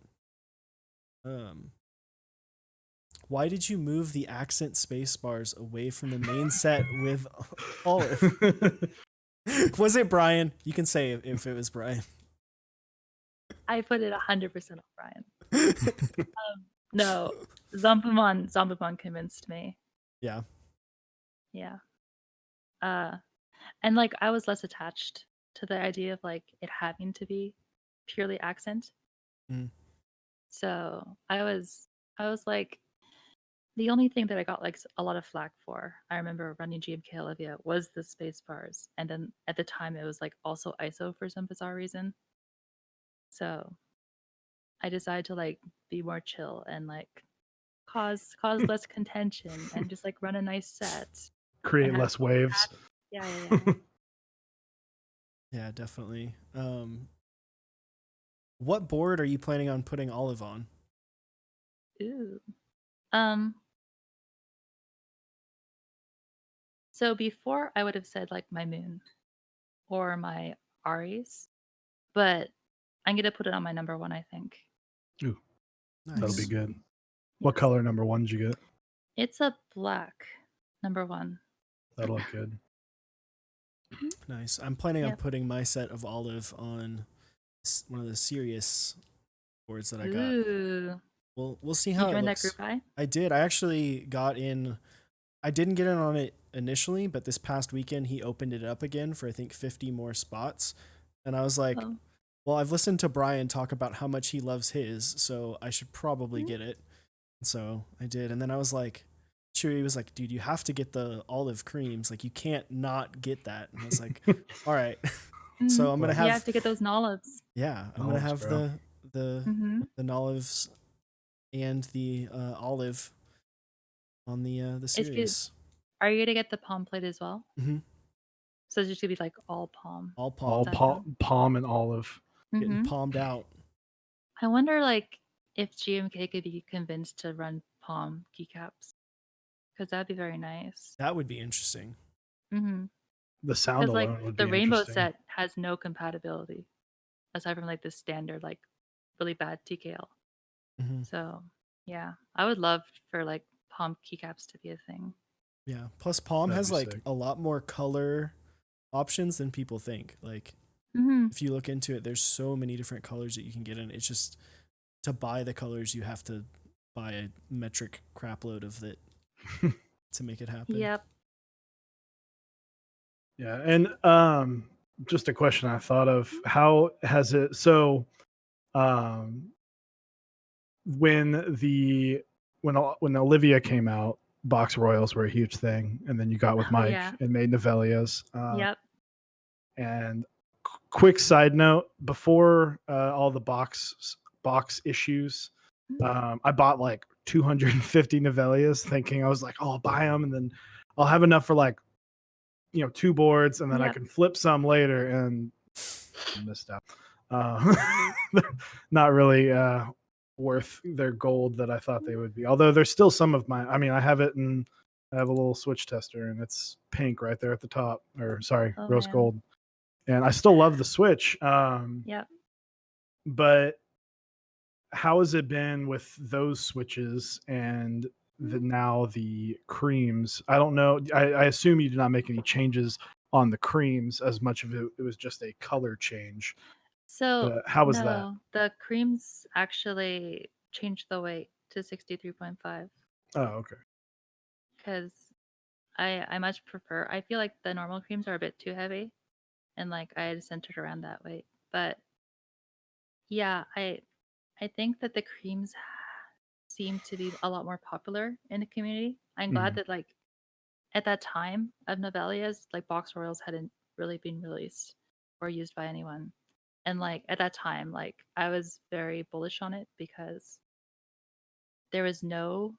why did you move the accent space bars away from the main set with Olive? Was it Brian? You can say if it was Brian. I put it 100% on Brian. No, Zombamon convinced me. Yeah. Yeah. And like I was less attached to the idea of like it having to be purely accent. Mm. So I was like, the only thing that I got like a lot of flack for, I remember running GMK Olivia, was the space bars, and then at the time it was like also ISO for some bizarre reason. So I decided to like be more chill and like cause less contention and just like run a nice set. Create and have less waves. Yeah. Yeah, definitely. What board are you planning on putting Olive on? Ooh. So before I would have said like my moon or my Aries, but I'm gonna put it on my number one, I think. Ooh, Nice. that'll be good. What Yes. color number 1 did you get? It's a black number one. That'll look good. Nice. I'm planning on Yep. putting my set of Olive on one of the serious boards that I got. Ooh. We'll see You how it joined that looks. group buy? I did. I actually got in. I didn't get in on it initially, but this past weekend he opened it up again for I think 50 more spots, and I was like, Oh. well, I've listened to Brian talk about how much he loves his, so I should probably Mhm. get it. And so I did, and then I was like, Chewy was like, dude, you have to get the olive creams. Like, you can't not get that. And I was like, all right. So I'm gonna You have, have to get those olives. yeah, I'm gonna Olives, have bro. the olives and the olive on the good. series. Are you gonna get the palm plate as well? Mm-hmm. So it's just gonna be like all palm. All All palm, palm and olive. getting Mhm. palmed out. I wonder like if GMK could be convinced to run palm keycaps, because that'd be very nice. That would be interesting. Mm-hmm. The sound Because like alone would the be rainbow interesting. set has no compatibility aside from like the standard like really bad TKL. Mm-hmm. So yeah, I would love for like palm keycaps to be a thing. Yeah. Plus, palm That'd has be like sick. a lot more color options than people think. Like, Mm-hmm. if you look into it, there's so many different colors that you can get in. It's just to buy the colors, you have to buy a metric crap load of it to make it happen. Yep. Yeah, and just a question I thought of: how has it? So, um, when Olivia came out, box royals were a huge thing, and then you got with Oh, Mike yeah. and made Novelias. Yep. And quick side note: before all the box issues, I bought like 250 Novelias, thinking I was like, oh, I'll buy them, and then I'll have enough for like 2 boards, and then I Yep. can flip some later, and missed out. Not really worth their gold that I thought they would be. Although there's still some of my. I mean, I have it, and I have a little switch tester, and it's pink right there at the top, or sorry, Oh, rose man. gold. And I still love the switch. Yep. But how has it been with those switches and now the creams? I don't know. I assume you did not make any changes on the creams as much of it was just a color change. So How was that? no, the creams actually changed the weight to 63.5 Oh, okay. because I much prefer. I feel like the normal creams are a bit too heavy, and like I had centered around that weight. But yeah, I think that the creams seem to be a lot more popular in the community. I'm glad Mhm. that like at that time of Novelias, like box royals hadn't really been released or used by anyone. And like at that time, like I was very bullish on it because there was no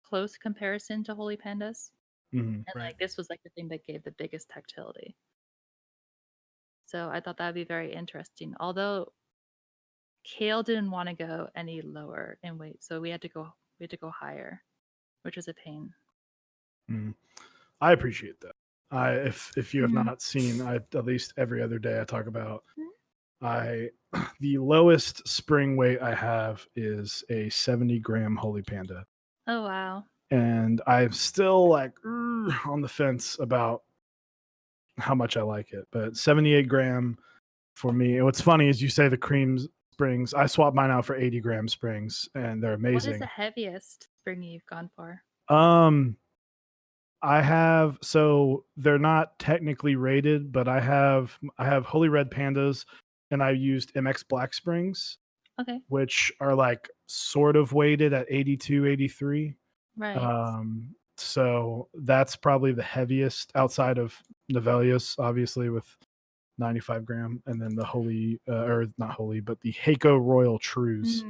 close comparison to Holy Pandas. Mhm. And Right. like this was like the thing that gave the biggest tactility. So I thought that would be very interesting. Although Kale didn't want to go any lower in weight, so we had to go higher, which was a pain. I appreciate that. If you have Mhm. not seen, at least every other day I talk about, the lowest spring weight I have is a 70-gram Holy Panda, Oh wow. and I'm still like on the fence about how much I like it. But 78-gram for me. And what's funny is you say the cream springs. I swapped mine out for 80-gram springs, and they're What is amazing. the heaviest spring you've gone for? I have, so they're not technically rated, but I have Holy Red Pandas, and I used MX Black Springs, Okay. which are like sort of weighted at 82, 83. Right. So that's probably the heaviest outside of Novelius, obviously, with 95-gram, and then the Holy, or not Holy, but the Heiko Royal Trues,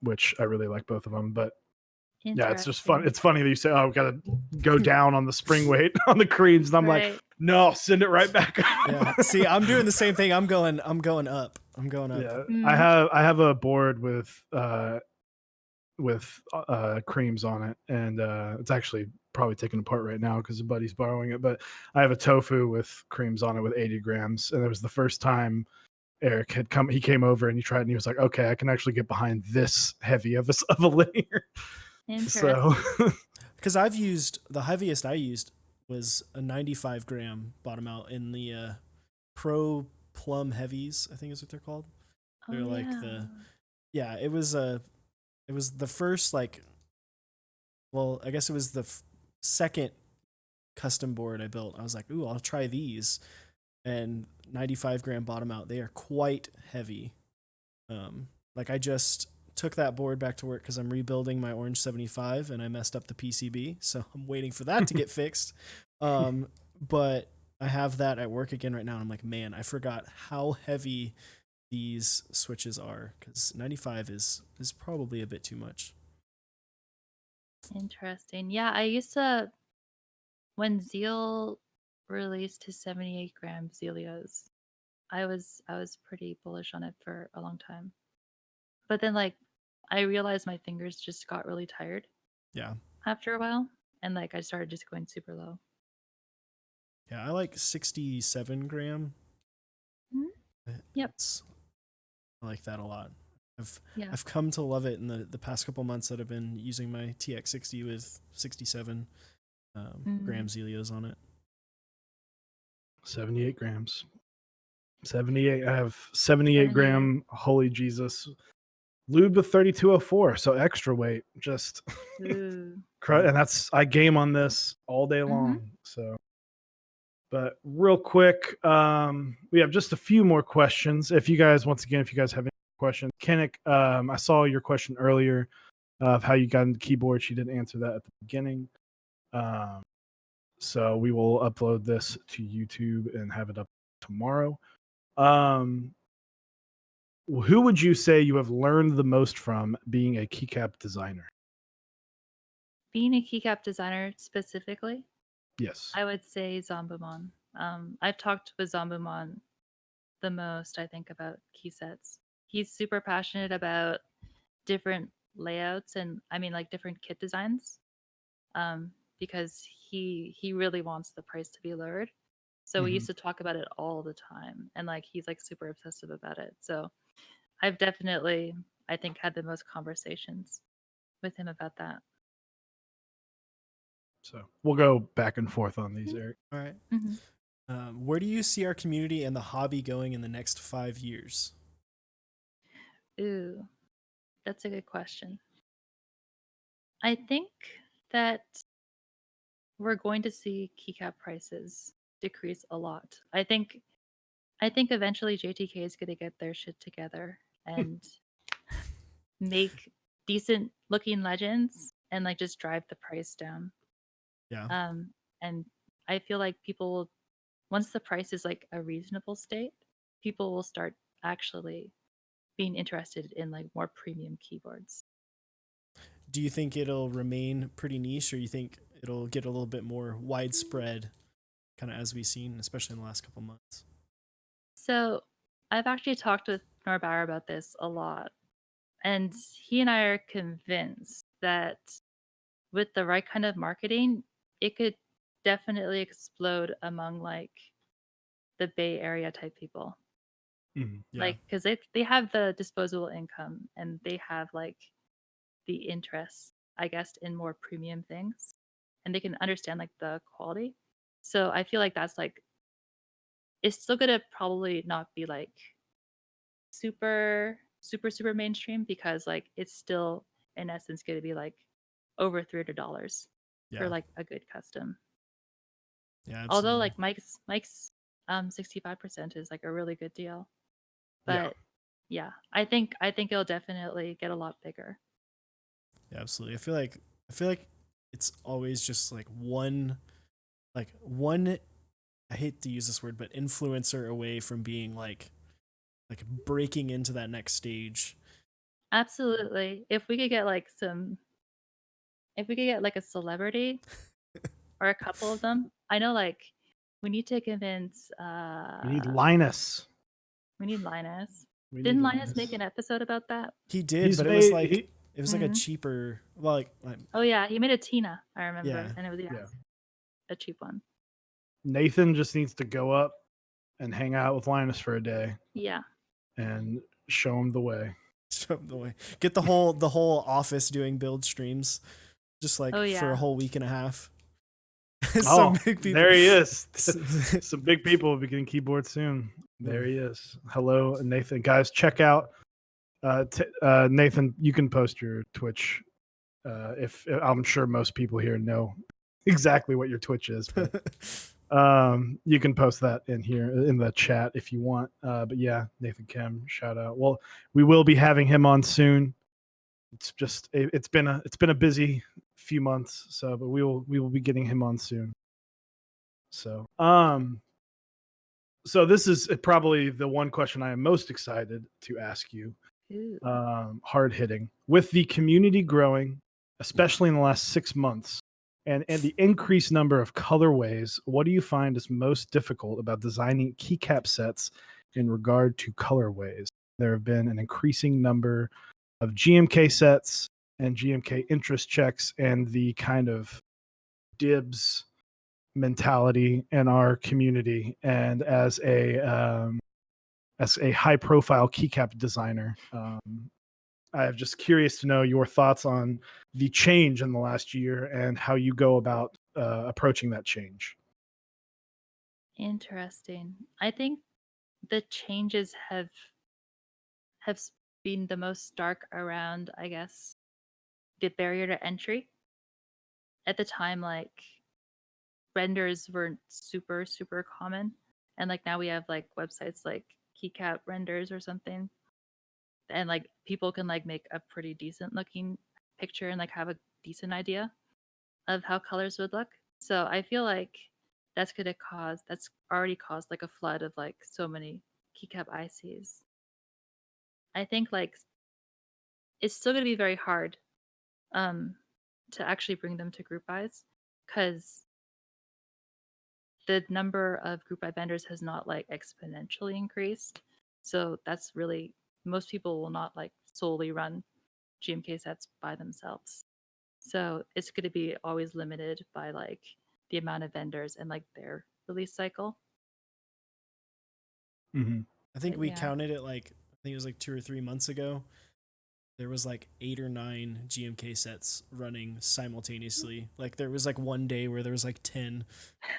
which I really like both of them. But yeah, it's just fun. Interesting. It's funny that you say, "Oh, we got to go down on the spring weight on the creams," and I'm like, Right. "No, send it right back up." Yeah. See, I'm doing the same thing. I'm going up. I'm going up. Yeah, Mm. I have a board with creams on it, and it's actually probably taken apart right now because a buddy's borrowing it. But I have a tofu with creams on it with 80 grams, and it was the first time Eric had come. He came over and he tried, and he was like, "Okay, I can actually get behind this heavy of a layer." So Interesting. Because I've used the heaviest I used was a 95-gram bottom out in the Pro Plum Heavies, I think is what they're called. They're Oh like yeah. it was the first like, well, I guess it was the second custom board I built. I was like, ooh, I'll try these, and 95-gram bottom out. They are quite heavy. Like I just took that board back to work because I'm rebuilding my Orange 75 and I messed up the PCB, so I'm waiting for that to get fixed. But I have that at work again right now, and I'm like, man, I forgot how heavy these switches are, because 95 is probably a bit too much. Interesting. Yeah, I used to when Zeal released his 78-gram Zelios, I was pretty bullish on it for a long time. But then like I realized my fingers just got really tired Yeah. after a while, and like I started just going super low. Yeah, I like 67-gram. Yep. I like that a lot. Yeah. I've come to love it in the past couple months that I've been using my TX60 with 67 gram Zelios on it. 78 grams. 78. I have 78-gram Holy Jesus lube with 3204, so extra weight. Just Ooh. and I game on this all day long. So, but real quick, we have just a few more questions. If you guys, once again, if you guys have any questions, Kennick, I saw your question earlier of how you got into keyboard. She didn't answer that at the beginning. So we will upload this to YouTube and have it up tomorrow. Who would you say you have learned the most from being a keycap designer? Being a keycap designer specifically, Yes. I would say Zombumon. I've talked with Zombumon the most, I think, about Keysets. He's super passionate about different layouts and I mean like different kit designs. Because he really wants the price to be lowered. So we used to talk about it all the time, and like he's like super obsessive about it. So I've definitely, I think, had the most conversations with him about that. So we'll go back and forth on these, Eric. All right. Mm-hmm. Where do you see our community and the hobby going in the next 5 years? Ooh, that's a good question. I think that we're going to see keycap prices decrease a lot. I think eventually JTK is going to get their shit together and make decent looking legends and like just drive the price down. Yeah. And I feel like people will, once the price is like a reasonable state, people will start actually being interested in like more premium keyboards. do you think it'll remain pretty niche, or you think it'll get a little bit more widespread, kind of as we've seen, especially in the last couple months? So I've actually talked with Norbauer about this a lot, and he and I are convinced that with the right kind of marketing, it could definitely explode among like the Bay Area type people. Yeah. Like, because they have the disposable income and they have like the interest, I guess, in more premium things, and they can understand like the quality. So I feel like that's like it's still gonna probably not be like super mainstream because like it's still in essence gonna be like over $300 Yeah. for like a good custom. Yeah. Although Absolutely. like Mike's 65% is like a really good deal. Yeah. But yeah, I think it'll definitely get a lot bigger. Yeah, absolutely. I feel like it's always just like one, I hate to use this word, but influencer away from being like breaking into that next stage. Absolutely. If we could get like a celebrity or a couple of them, I know like we need to convince We need Linus. we need Linus. We need Didn't Linus Linus. make an episode about that? He did, He's but it was made like he, it was like a Mhm. cheaper, well, like Oh yeah, he made a Tina, I remember, Yeah. and it was yeah. a cheap one. Nathan just needs to go up and hang out with Linus for a day Yeah. and show him the way. show him the way. Get the whole office doing build streams, just like Oh for yeah. a whole week and a half. Oh, Some big people. there he is. Some big people will be getting keyboards soon. There he is. Hello, Nathan. Guys, check out Nathan. You can post your Twitch. If I'm sure most people here know exactly what your Twitch is, but you can post that in here in the chat if you want. But yeah, Nathan Kim, shout out. Well, we will be having him on soon. It's been a busy few months, so but we will be getting him on soon. So so this is probably the one question I am most excited to ask you. Ooh. Hard hitting with the community growing, especially in the last 6 months, and the increased number of colorways. What do you find is most difficult about designing keycap sets in regard to colorways? There have been an increasing number of GMK sets and GMK interest checks, and the kind of dibs mentality in our community. And as a high profile keycap designer, I'm just curious to know your thoughts on the change in the last year and how you go about approaching that change. Interesting. I think the changes have been the most stark around, I guess, the barrier to entry. At the time, like renders weren't super common, and like now we have like websites like Keycap Renders or something, and like people can like make a pretty decent looking picture and like have a decent idea of how colors would look. So I feel like that's already caused like a flood of like so many Keycap ICs. I think like it's still going to be very hard to actually bring them to group buys because the number of group buy vendors has not like exponentially increased. So that's really most people will not like solely run GMK sets by themselves. So it's going to be always limited by like the amount of vendors and like their release cycle. Mm-hmm. I think But we yeah. counted it like I think it was like 2 or 3 months ago. There was like 8 or 9 GMK sets running simultaneously. Like there was like one day where there was like 10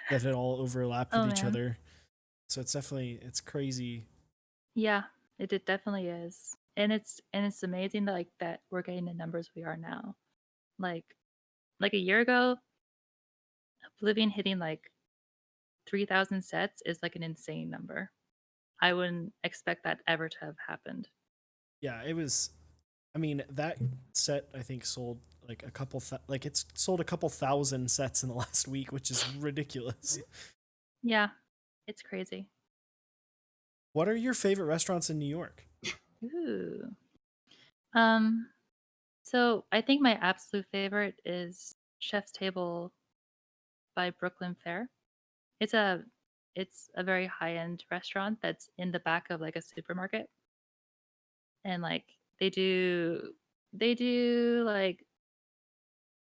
that had all overlapped with each man. other. So it's crazy. Yeah, it definitely is. And it's amazing that like that we're getting the numbers we are now. Like a year ago, Oblivion hitting like 3,000 sets is like an insane number. I wouldn't expect that ever to have happened. Yeah, it was. I mean, that set I think sold like it's sold a couple thousand sets in the last week, which is ridiculous. Yeah, it's crazy. What are your favorite restaurants in New York? Ooh. So I think my absolute favorite is Chef's Table by Brooklyn Fare. It's a it's a very high-end restaurant that's in the back of like a supermarket, and like they do like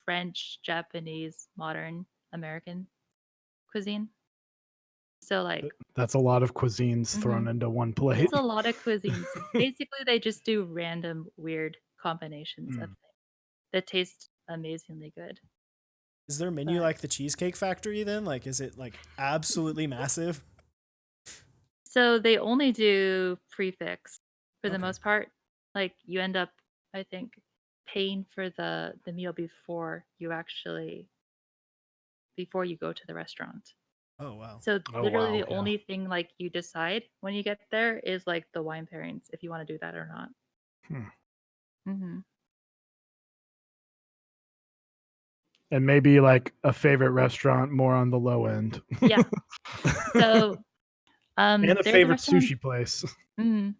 French, Japanese, modern American cuisine. So like That's a lot of cuisines thrown mhm. into one plate. It's a lot of cuisines. Basically, they just do random weird combinations of Mm. things that taste amazingly good. Is their menu But like the Cheesecake Factory then? Like, is it like absolutely massive? so they only do prefix for the Okay. most part. Like you end up, I think, paying for the meal before you go to the restaurant. Oh wow. So Oh literally wow, the yeah. only thing like you decide when you get there is like the wine pairings if you want to do that or not. Hmm. Hmm. And maybe like a favorite restaurant more on the low end. Yeah. So And a there's a favorite restaurant. sushi place. Mm,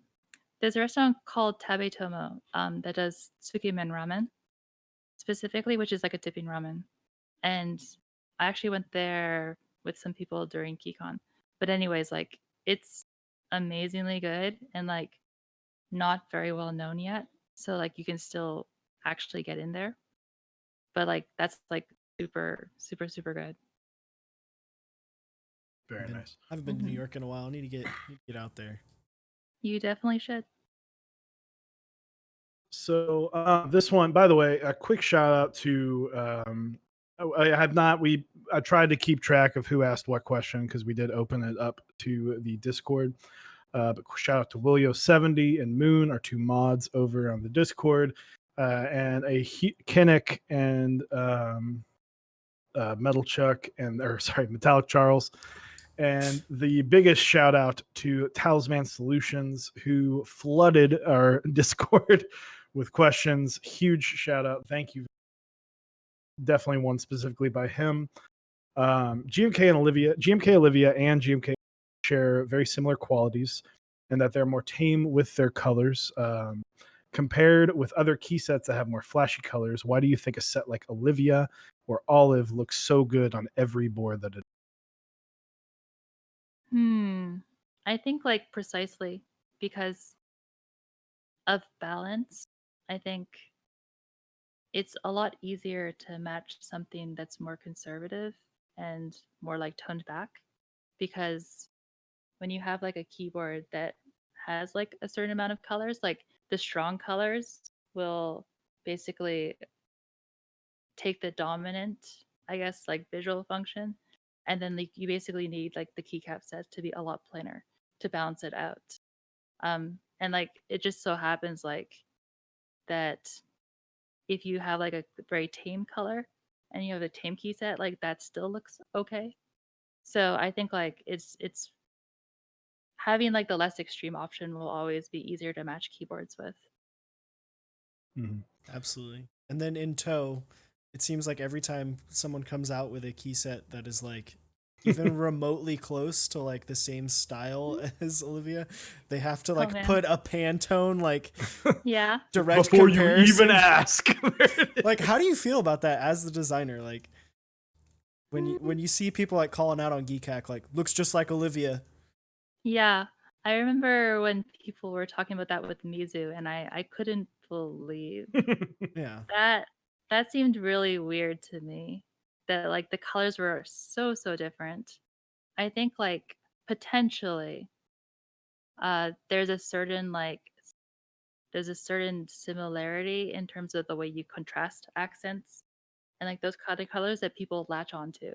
there's a restaurant called Tabetomo that does tsukemen ramen specifically, which is like a dipping ramen. And I actually went there with some people during KeyCon. But anyways, like it's amazingly good and like not very well known yet. So like you can still actually get in there. But like that's like super, super, super good. Very nice. I haven't been to New Hmm. York in a while. I need to get out there. You definitely should. So this one, by the way, a quick shout out to I have not I tried to keep track of who asked what question because we did open it up to the Discord. But shout out to Willio70 and Moon, our two mods over on the Discord, and Kinnick and Metal Chuck Metallic Charles. And the biggest shout out to Talisman Solutions, who flooded our Discord with questions. Huge shout out. Thank you. Definitely one specifically by him. GMK Olivia and GMK share very similar qualities and that they're more tame with their colors. Compared with other key sets that have more flashy colors, why do you think a set like Olivia or Olive looks so good on every board that it I think like precisely because of balance. I think it's a lot easier to match something that's more conservative and more like toned back because when you have like a keyboard that has like a certain amount of colors, like the strong colors will basically take the dominant, I guess, like visual function, and then like you basically need like the keycap set to be a lot plainer to balance it out. And like it just so happens like that if you have like a very tame color and you have a tame key set, like that still looks okay. So I think like it's having like the less extreme option will always be easier to match keyboards with. Mhm. Absolutely. And then in tow, it seems like every time someone comes out with a key set that is like even remotely close to like the same style as Olivia, they have to Oh like man. put a Pantone like Yeah. direct Before you comparison. even ask. Like, how do you feel about that as the designer? Like when you see people like calling out on Geekhack, like looks just like Olivia. Yeah. I remember when people were talking about that with Mizu and I couldn't believe Yeah. that that seemed really weird to me. That like the colors were so different. I think like potentially there's a certain there's a certain similarity in terms of the way you contrast accents and like those kind of colors that people latch onto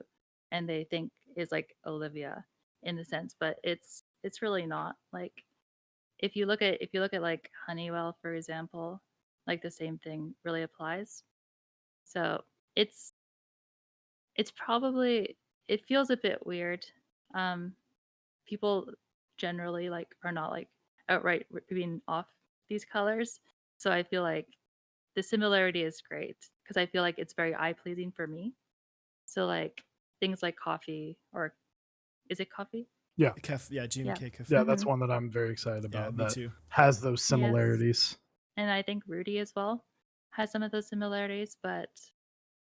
and they think is like Olivia in the sense, but it's really not. Like if you look at like Honeywell, for example, like the same thing really applies. So it's it's probably it feels a bit weird. Um People generally like are not like outright ripping off these colors. So I feel like the similarity is great because I feel like it's very eye pleasing for me. So like things like coffee or is it coffee? Yeah. Yeah, Yeah. GMK Cafe. Yeah, that's Hmm. one that I'm very excited Yeah, about me that too. has those Yes. similarities. And I think Rudy as well. has some of those similarities, but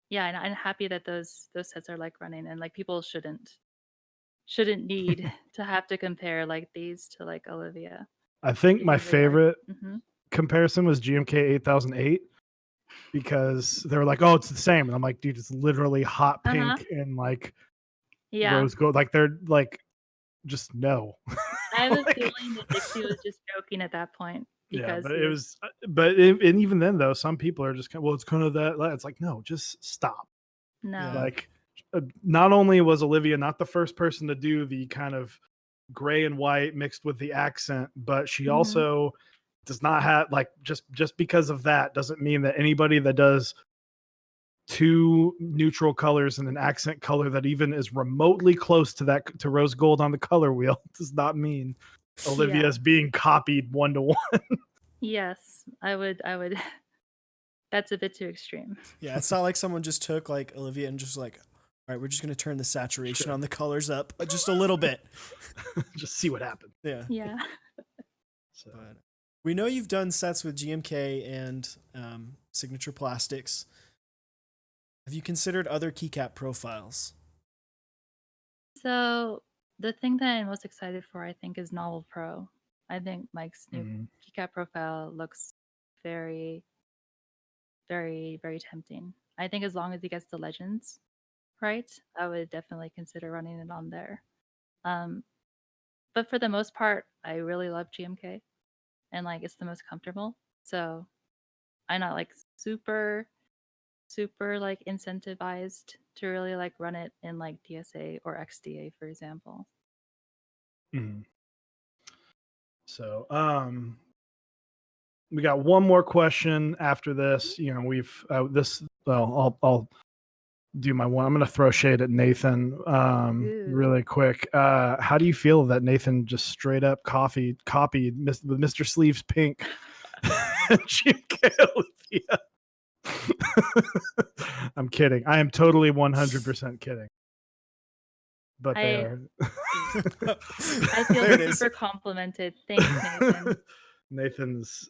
yeah, and I'm happy that those sets are like running, and like people shouldn't need to have to compare like these to like Olivia. I think They my usually are. favorite Hmm. comparison was GMK 8008 because they were like, "Oh, it's the same," and I'm like, "Dude, it's literally hot Uh-huh. pink and like Yeah. rose gold. Like they're like, just no." I have a Like, feeling that Dixie was just joking at that point yeah, because but he it was was, and even then though, some people are just kind of, well, it's kind of that. It's like, no, just stop. no. Yeah. Like, not only was Olivia not the first person to do the kind of gray and white mixed with the accent, but she Mhm. also does not have like just because of that doesn't mean that anybody that does two neutral colors and an accent color that even is remotely close to that to rose gold on the color wheel does not mean Olivia Yeah. is being copied one to one. Yes, I would. That's a bit too extreme. Yeah, it's not like someone just took like Olivia and just like, all right, we're just gonna turn the saturation Sure. on the colors up just a little bit. Just see what happens. Yeah. Yeah. So But we know you've done sets with GMK and Signature Plastics. Have you considered other keycap profiles? So the thing that I'm most excited for, I think, is Novel Pro. I think Mike's new mhm. keycap profile looks very, very, very tempting. I think as long as he gets the legends right, I would definitely consider running it on there. Um, but for the most part, I really love GMK, and like it's the most comfortable. So I'm not like super like incentivized to really like run it in like DSA or XDA, for example. Mhm. So we got one more question after this. You know, we've this. Well, I'll do my one. I'm going to throw shade at Nathan Ooh. really quick. How do you feel that Nathan just straight up copied Mr. Sleeves Pink GMK Olivia? I'm kidding. I am totally 100% kidding. But they I are. I feel There it is. super complimented. Thanks, Nathan. Nathan's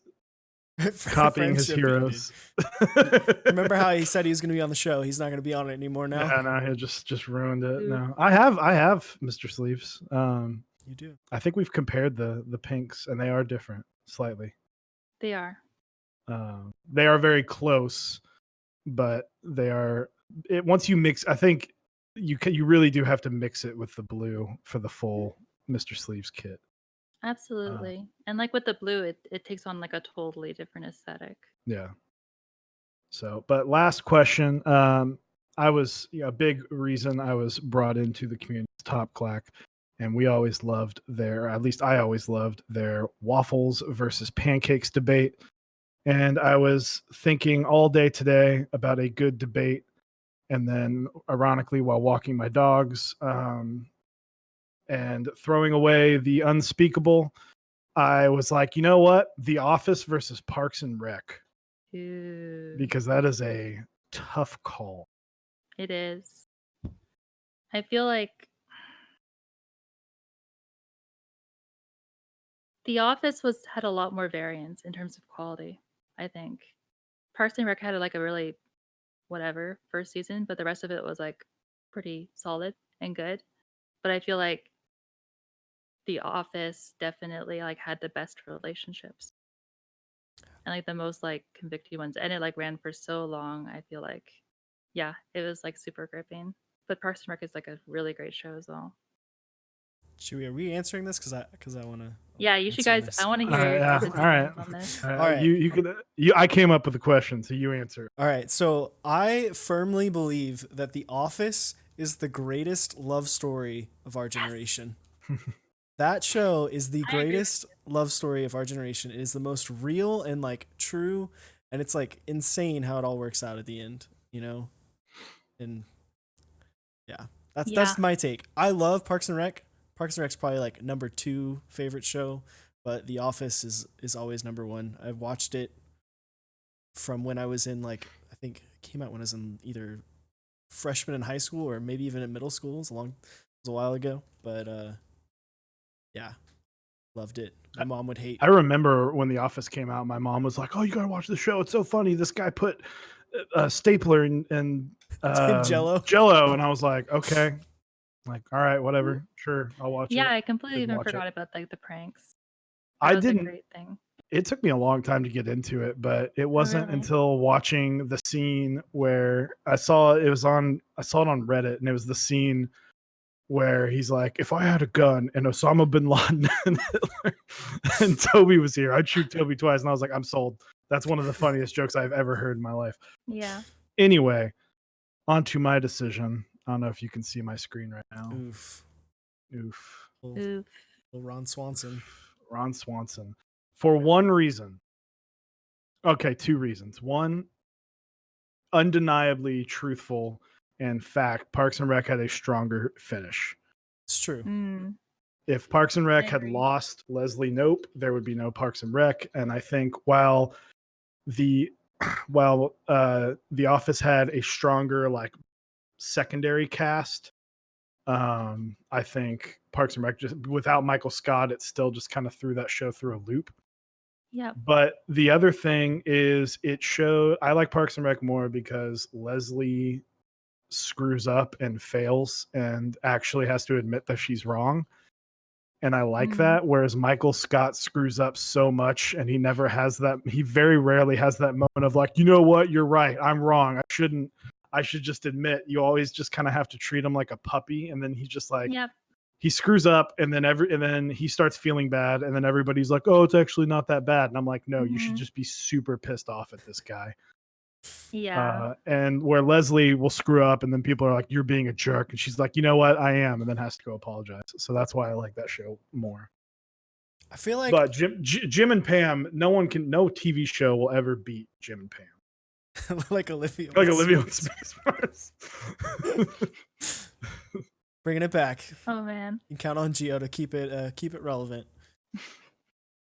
copying his Friendship ended. heroes. Remember how he said he was going to be on the show? He's not going to be on it anymore now. Yeah, no, he just ruined it. Ooh. No, I have Mr. Sleeves. You do. I think we've compared the pinks, and they are different slightly. They are. They are very close, but they are. Once you mix, I think you really do have to mix it with the blue for the full Mr. Sleeves kit. Absolutely. And like with the blue, it takes on like a totally different aesthetic. Yeah. So, but last question. I was a big reason I was brought into the community Top Clack, and we always loved at least I always loved their waffles versus pancakes debate. And I was thinking all day today about a good debate. And then, ironically, while walking my dogs and throwing away the unspeakable, I was like, you know what? The Office versus Parks and Rec, Ooh. because that is a tough call. It is. I feel like The Office had a lot more variance in terms of quality, I think. Parks and Rec had like a really whatever first season, but the rest of it was like pretty solid and good. But I feel like The Office definitely like had the best relationships and like the most like convicting ones, and it like ran for so long. I feel like, yeah, it was like super gripping. But Parks and Rec is like a really great show as well. Are we answering this? Because I want to. Yeah, you should guys. I want to All hear right, your yeah, guys' all right. opinions on this. All right. You could. I came up with a question, so you answer. All right. So I firmly believe that The Office is the greatest love story of our generation. That show is the I agree with greatest love story of our generation. It is the most real and like true, and it's like insane how it all works out at the end, you know? And yeah, that's Yeah, my take. I love Parks and Rec. Parks and Rec's probably like number 2 favorite show, but The Office is always number 1. I've watched it from when I was in like, I think it came out when I was in either freshman in high school or maybe even in middle school. It was a while ago, but yeah. Loved it. My mom would hate. I remember when The Office came out, my mom was like, "Oh, you gotta watch the show. It's so funny. This guy put a stapler and Jell-O. Jello," and I was like, "Okay, like all right, whatever, sure, I'll watch Yeah, it." I completely Didn't even watch it. forgot about like the pranks. I That was a didn't. great thing. It took me a long time to get into it, but it wasn't really? until watching the scene where I saw it on Reddit, and it was the scene where he's like, "If I had a gun and Osama bin Laden and Hitler and Toby was here, I'd shoot Toby twice." And I was like, "I'm sold." That's one of the funniest jokes I've ever heard in my life. Yeah. Anyway, on to my decision. I don't know if you can see my screen right now. Oof. Oof. Oof. Little Ron Swanson. Ron Swanson. For one reason. Okay, two reasons. One, undeniably truthful and fact, Parks and Rec had a stronger finish. It's true. Mm. If Parks and Rec I had agree. lost Leslie Knope, there would be no Parks and Rec. And I think while The Office had a stronger like secondary cast, I think Parks and Rec, just without Michael Scott, it still just kind of threw that show through a loop. Yep. But the other thing is it showed I like Parks and Rec more because Leslie screws up and fails and actually has to admit that she's wrong. And I like that. Whereas Michael Scott screws up so much and he very rarely has that moment of like, you know what, you're right, I'm wrong. I should just admit. You always just kind of have to treat him like a puppy. And then he's just like, Yep. he screws up and then he starts feeling bad. And then everybody's like, oh, it's actually not that bad. And I'm like, no, you should just be super pissed off at this guy. Yeah. And where Leslie will screw up and then people are like, you're being a jerk. And she's like, you know what, I am. And then has to go apologize. So that's why I like that show more. I feel like But Jim and Pam, no TV show will ever beat Jim and Pam. like Olivia. Like with Olivia with Space. Space. Bringing it back. Oh man. You can count on Gio to keep it relevant.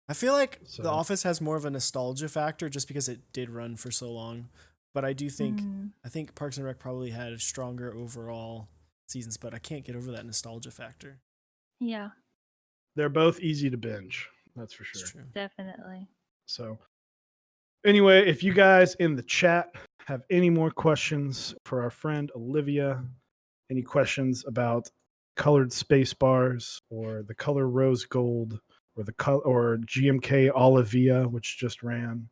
I feel like The Office has more of a nostalgia factor just because it did run for so long. But I do think I think Parks and Rec probably had stronger overall seasons, but I can't get over that nostalgia factor. Yeah. They're both easy to binge. That's for It's sure. true. Definitely. So anyway, if you guys in the chat have any more questions for our friend Olivia, any questions about colored space bars or the color rose gold or GMK Olivia, which just ran.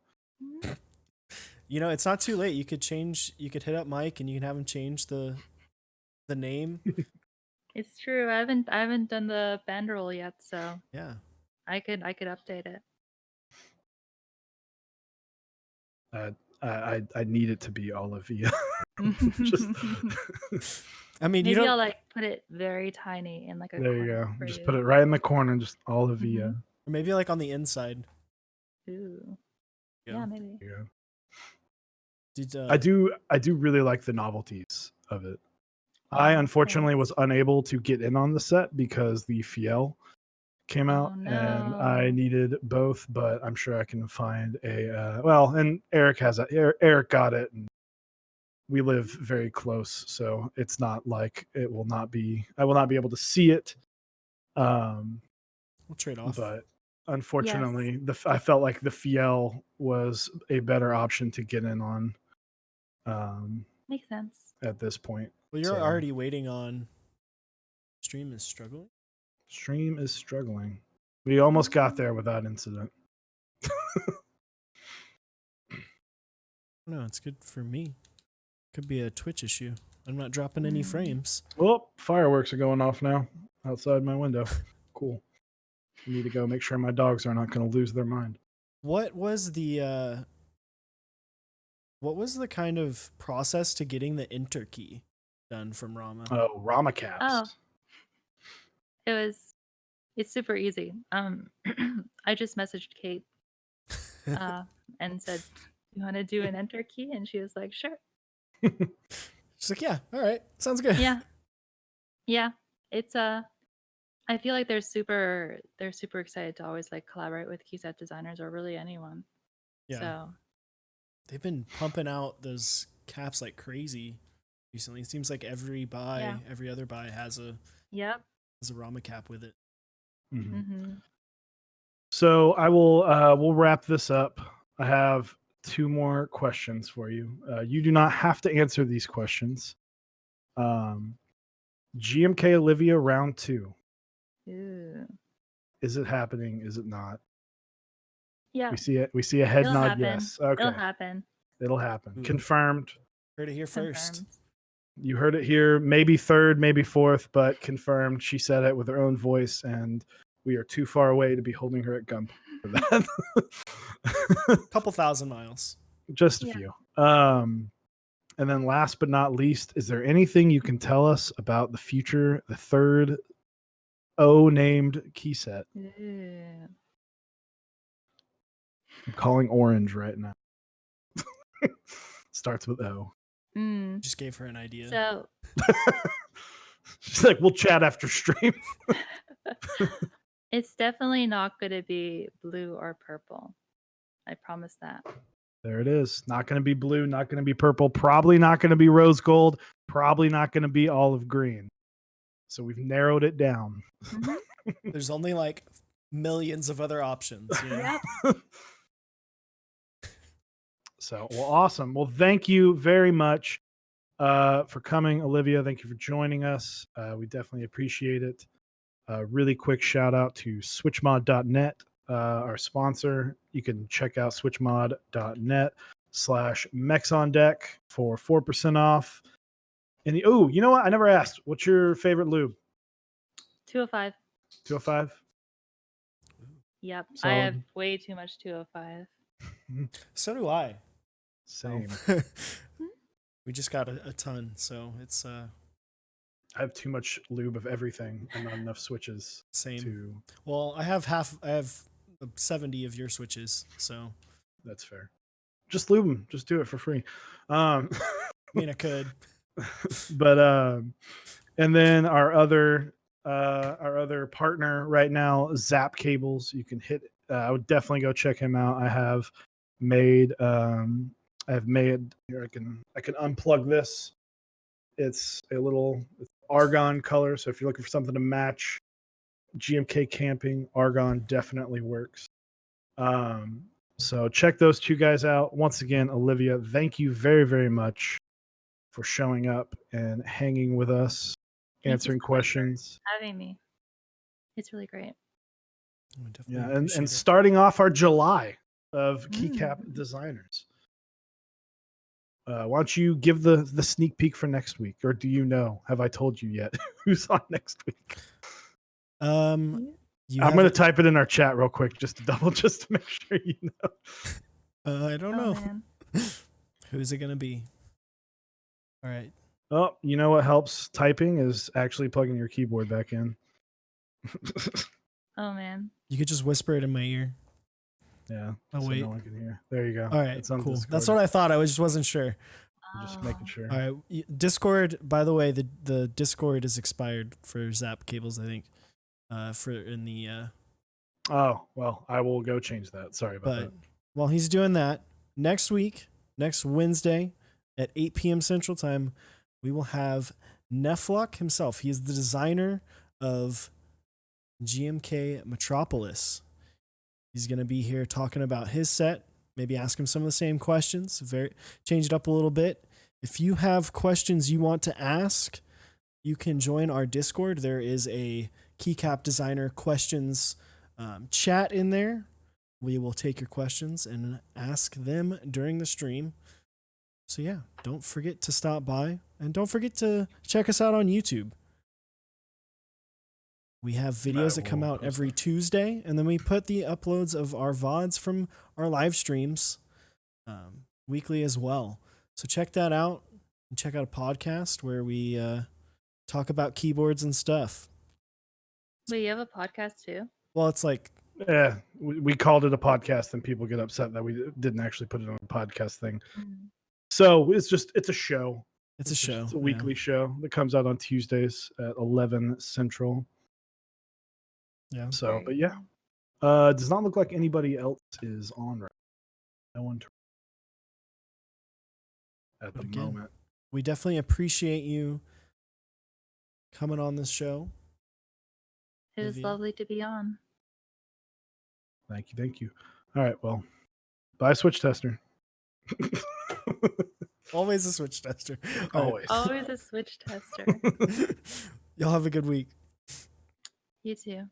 You know, it's not too late. You could hit up Mike and you can have him change the name. It's true. I haven't done the banderole yet, so Yeah. I could update it. I need it to be Olivia. Just I mean, maybe I'll like put it very tiny in like a there corner. you go. For Just you. put it right in the corner, just Olivia. or maybe like on the inside. Ooh. Yeah. Yeah, maybe. Yeah. Did, I do really like the novelties of it. I unfortunately was unable to get in on the set because the Fiel came out and I needed both, but I'm sure I can find and Eric has it. Eric got it and we live very close, so it's not like I will not be able to see it. we'll trade off. But unfortunately, I felt like the Fiel was a better option to get in on. Makes sense. At this point. Well, you're already waiting on Stream is struggling. Stream is struggling. We almost got there without incident. No, it's good for me. Could be a Twitch issue. I'm not dropping any frames. Well, fireworks are going off now outside my window. Cool. I need to go make sure my dogs are not going to lose their mind. What was the kind of process to getting the enter key done from Rama? Oh, Rama caps. Oh. It's super easy. I just messaged Kate and said, you want to do an enter key? And she was like, sure. She's like, yeah, all right. Sounds good. Yeah. Yeah. It's I feel like they're super excited to always like collaborate with Keyset designers or really anyone. Yeah. So they've been pumping out those caps like crazy recently. It seems like every other buy has a Rama cap with it. Mm-hmm. So I will we'll wrap this up. I have 2 more questions for you. You do not have to answer these questions. GMK Olivia round 2. Ooh. Is it happening? Is it not? Yeah. We see it. We see a head It'll nod. happen. Yes. Okay. It'll happen. It'll happen. Ooh. Confirmed. Heard it here first. Confirmed. You heard it here. Maybe 3rd, maybe 4th, but confirmed. She said it with her own voice, and we are too far away to be holding her at gunpoint for that. Couple thousand miles. Just a Yeah. few. And then last but not least, is there anything you can tell us about the future, the 3rd O named Keyset? Ooh. I'm calling orange right now. Starts with O. Mm. Just gave her an idea. So She's like, we'll chat after stream. it's definitely not going to be blue or purple. I promise that. There it is. Not going to be blue, not going to be purple, probably not going to be rose gold, probably not going to be olive green. So we've narrowed it down. Mhm. There's only like millions of other options. You know? Yep. So, well, awesome. Well, thank you very much for coming, Olivia. Thank you for joining us. We definitely appreciate it. Really quick shout out to switchmod.net, our sponsor. You can check out switchmod.net/Mechs on deck for 4% off. And oh, you know what? I never asked. What's your favorite lube? 205. 205? Yep. I Solid. have way too much 205. So do I. Same. We just got a ton, so it's I have too much lube of everything and not enough switches same. to. Well, I have 70 of your switches, so That's fair. Just lube them. Just do it for free. I mean I could. But and then our other partner right now, Zap Cables. You can hit. I would definitely go check him out. I have made here. I can unplug this. It's a little argon color. So if you're looking for something to match GMK camping, argon definitely works. So check those 2 guys out. Once again, Olivia, thank you very, very much for showing up and hanging with us, Thank you answering so much for questions. having me. It's really great. I definitely Yeah, appreciate and it. starting off our July of Keycap Designers. Why don't you give the sneak peek for next week, or do you know? Have I told you yet who's on next week? You I'm have going to it- type it in our chat real quick just to make sure you know. I don't Oh, know. man. Who's it gonna be? All right. Oh, you know what helps typing is actually plugging your keyboard back in. Oh, man. You could just whisper it in my ear. Yeah. Oh, so wait. no one can hear. There you go. All right, It's on cool. Discord. That's what I thought. I just wasn't sure. I'm just making sure. All right, Discord. By the way, the Discord is expired for Zap Cables. I think. For in the. Oh, well, I will go change that. Sorry about But that. while he's doing that, next week, next Wednesday, at 8 p.m. Central Time, we will have Neflock himself. He is the designer of GMK Metropolis. He's going to be here talking about his set, maybe ask him some of the same questions, change it up a little bit. If you have questions you want to ask, you can join our Discord. There is a Keycap Designer questions chat in there. We will take your questions and ask them during the stream. So yeah, don't forget to stop by, and don't forget to check us out on YouTube. We have videos that come out every Tuesday, and then we put the uploads of our VODs from our live streams weekly as well. So check that out, and check out a podcast where we talk about keyboards and stuff. Wait, you have a podcast too? Well, it's like, Yeah, we called it a podcast, and people get upset that we didn't actually put it on a podcast thing. So it's a show. it's a show. It's a weekly show that comes out on Tuesdays at 11 Central. Yeah. So, Very but yeah, cool. does not look like anybody else is on right now. No one at But the again, moment. we definitely appreciate you coming on this show. It was Olivia. lovely to be on. Thank you. All right, well, bye, Switch Tester. Always a Switch tester. All right. Always. Always a Switch tester. Y'all have a good week. You too.